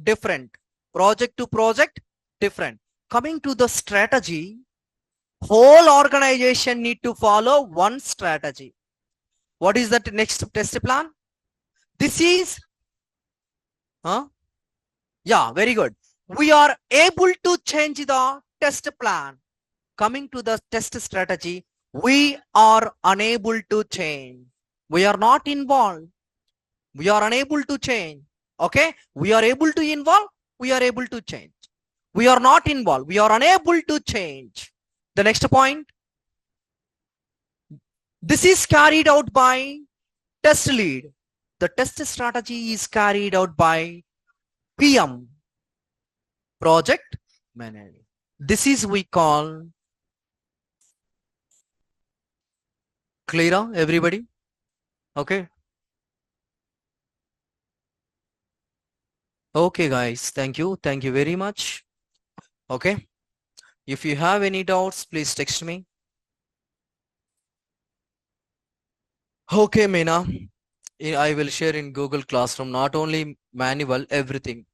different. Project to project different. Coming to the strategy, whole organization need to follow one strategy. What is that next test plan? This is, yeah, very good. we are able to change the test plan. Coming to the test strategy, we are unable to change. We are not involved. We are unable to change. Okay? We are able to involve. We are able to change. We are not involved. We are unable to change. The next point. This is carried out by test lead. The test strategy is carried out by PM, project manager. This is we call clear, everybody. Okay. Okay, guys. Thank you. Thank you very much. Okay. If you have any doubts, please text me. Okay, Meena. I will share in Google Classroom, not only manual, everything.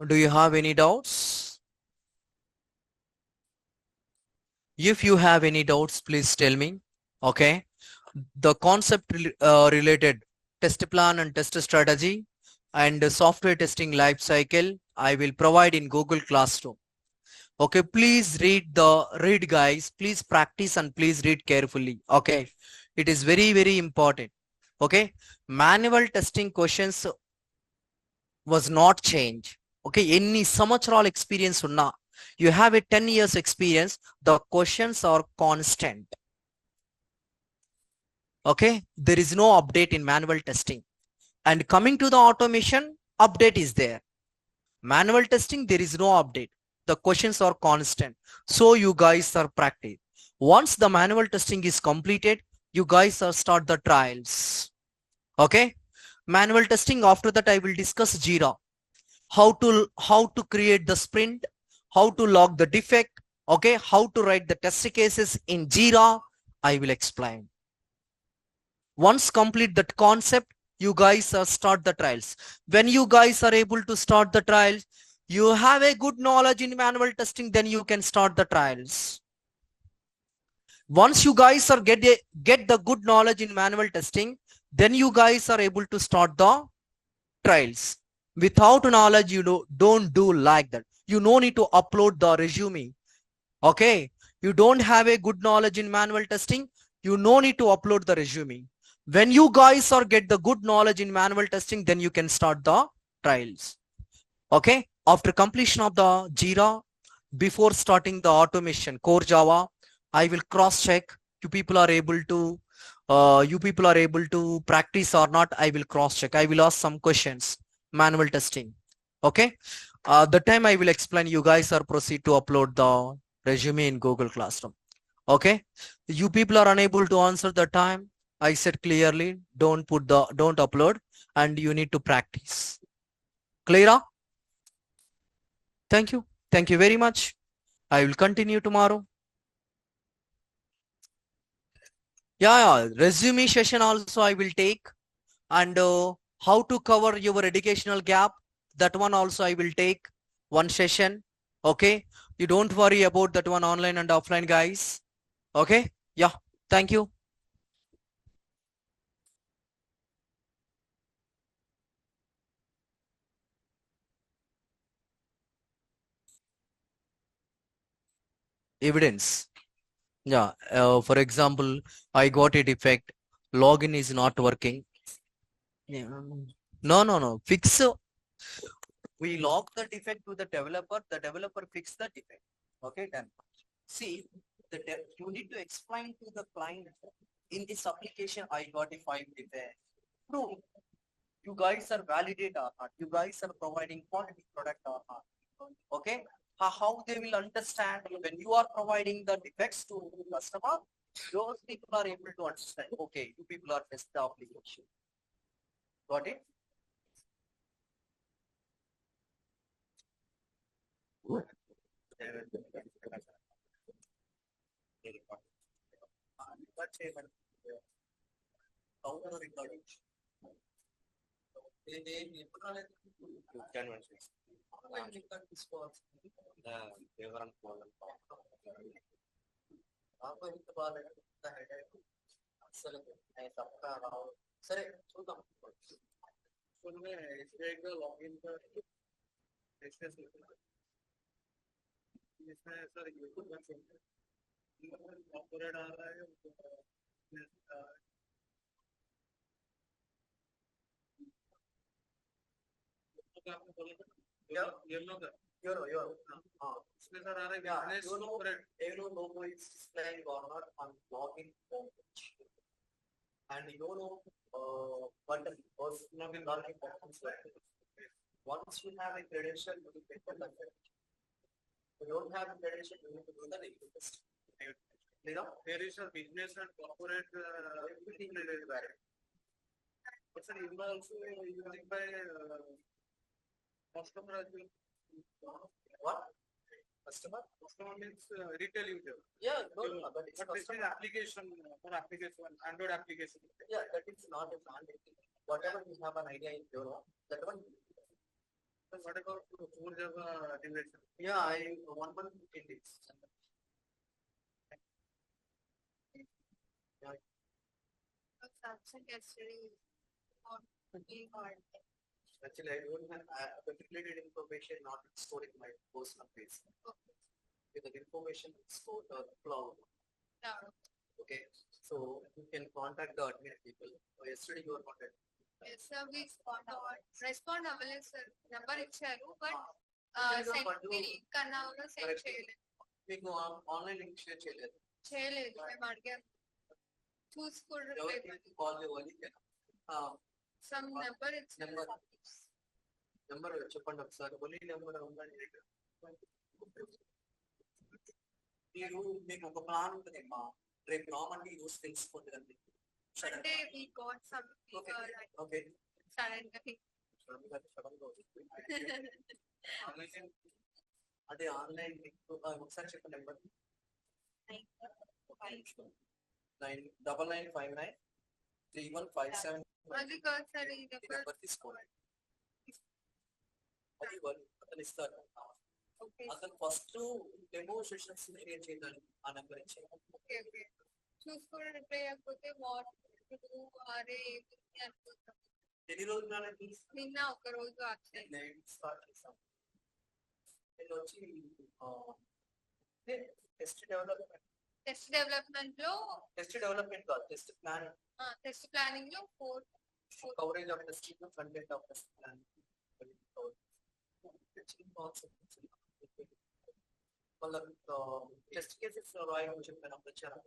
Do you have any doubts? If you have any doubts, please tell me. Okay. The concept related test plan and test strategy and software testing life cycle, I will provide in Google Classroom. Okay, please read guys, please practice and please read carefully. Okay, it is very, very important. Okay, manual testing questions was not changed. Okay, any samachral experience unna, you have a 10 years experience, the questions are constant. Okay, there is no update in manual testing. And coming to the automation, update is there. Manual testing, there is no update. The questions are constant. So you guys are practice. Once the manual testing is completed, you guys are start the trials. Okay. Manual testing, after that I will discuss Jira. How to create the sprint, how to log the defect. Okay. How to write the test cases in Jira. I will explain. Once complete that concept, you guys start the trials. When you guys are able to start the trials, you have a good knowledge in manual testing, then you can start the trials. Once you guys are get the good knowledge in manual testing, then you guys are able to start the trials. Without knowledge, you don't do like that. You no need to upload the resume. Okay, you don't have a good knowledge in manual testing, you no need to upload the resume. When you guys are get the good knowledge in manual testing, then you can start the trials. Okay, after completion of the Jira, before starting the automation core Java, I will cross check you people are able to practice or not. I will cross check. I will ask some questions, manual testing. Okay, the time I will explain, you guys are proceed to upload the resume in Google Classroom. Okay, you people are unable to answer the time, I said clearly, don't upload, and you need to practice. Clear? Thank you. Thank you very much. I will continue tomorrow. Yeah, resume session also I will take, and how to cover your educational gap, that one also I will take one session. Okay, you don't worry about that one, online and offline guys. Okay, yeah, thank you. Evidence. Yeah, for example, I got a defect, login is not working. Yeah. No. Fix. We log the defect to the developer fix the defect. Okay, done. See, you need to explain to the client, in this application I got a 5 defect. Prove you guys are validate or not. You guys are providing quality product or not. Okay, how they will understand when you are providing the defects to the customer, those people are able to understand. Okay, you people are test the application. Got it? సరే చూద్దాం. SBI का login का access इसमें sir YouTube का corporate आ रहा है आपने बोला था येलो का यूरो हाँ इसमें सर आ रहा है business corporate yellow logo is displaying corner on login page and YOLO button or login button selected. Once you have a credential, you will get the message. If you don't have a credential, you need to do the request. You know, there is a business and corporate everything related to it. But sir, even also using by customer as well. What? Customer? Customer means retail user. Yeah, no, but it's this is application for application, Android application. Yeah, that is not a brand. Whatever you have an idea in Euro, that one. So what about 4 Java duration? Yeah, I 1 month in this. Yeah. Samsung yesterday on being hard. Actually, I don't have particular information not stored in my personal base. Okay. With the information stored on cloud. Yeah. Okay, so you can contact the admin people. Yesterday you were contacted. Yes, sir, we respond available, sir. Number ఇచ్చారు, but send me link అన్నా కూడా send చేయలేదు. మీకు online link share చేయలేదు. చేయలేదు, మేము అడిగాము. చూసుకుంటే కాల్ చేయాలి. సమ్ నెంబర్ ఇచ్చారు. నెంబర్ చెప్పండి ఒకసారి. ఓన్లీ నెంబర్ ఉందండి. మీరు మీకు ఒక ప్లాన్ ఉంటుందమ్మా. రేపు రామండి ఈరోజు తెలుసుకోండి అండి. అంటే we got some okay sudden గా అదే ఆన్లైన్ ఒకసారి చెప్పండి నెంబర్ 99593157 అది కాదు సార్, ఈ నెంబర్ తీసుకోండి. అది అతను ఇస్తారు. అతను ఫస్ట్ డెమో సెషన్స్ క్రియేట్ చేయాలి. ఆ నెంబర్ ఇచ్చేయండి. ఓకే ఓకే చూసుకుని రిప్లై అయిపోతే వాట్ అరే అనుకుంటాం. ఎన్ని రోజులు నిన్న ఒక రోజు స్టార్ట్ చేసాం. నేను వచ్చి టెస్ట్ డెవలప్మెంట్ లో టెస్ట్ డెవలప్మెంట్ కాదు, టెస్ట్ ప్లానింగ్ లో 4 coverage of testing content of test planning వాళ్ళ టెస్ట్ కేసెస్ రాయడం చెప్పాను. అప్పుడు వచ్చారా?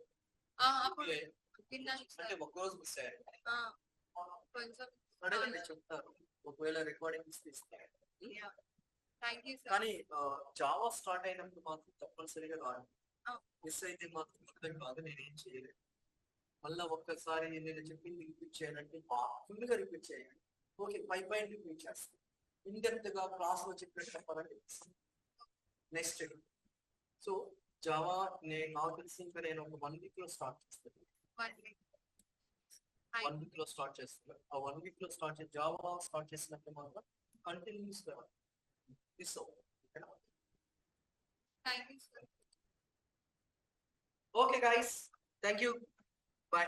అంటే ఒక్కరోజు మిస్ అయ్యారు. అడగండి, చెప్తారు. ఒకవేళ రికార్డింగ్స్ తీస్తారు. కానీ జావా స్టార్ట్ అయినప్పుడు మాత్రం తప్పనిసరిగా రాదు. మిస్ అయితే మాత్రం అర్థం కాదు, నేనేం చేయలేదు. మళ్ళీ ఒక్కసారి నేను చెప్పింది రిపీట్ చేయాలంటే ఫుల్గా రిపీట్ చేయాలి. ఓకే, 5 పాయింట్ రిపీట్ చేస్తాను. ఇన్డెప్త్ గా క్లాస్ లో చెప్పినట్టు చెప్పాలంటే నెక్స్ట్. సో జావా నాకు తెలిసి ఇంకా నేను ఒక 1 వీక్ లో స్టార్ట్ చేస్తాను. 1 వీక్ లో స్టార్ట్ చేస్తాను. ఆ 1 వీక్ లో స్టార్ట్ చేసి జావా స్టార్ట్ చేసినప్పుడు మాత్రం కంటిన్యూస్ గా okay guys, thank you, bye.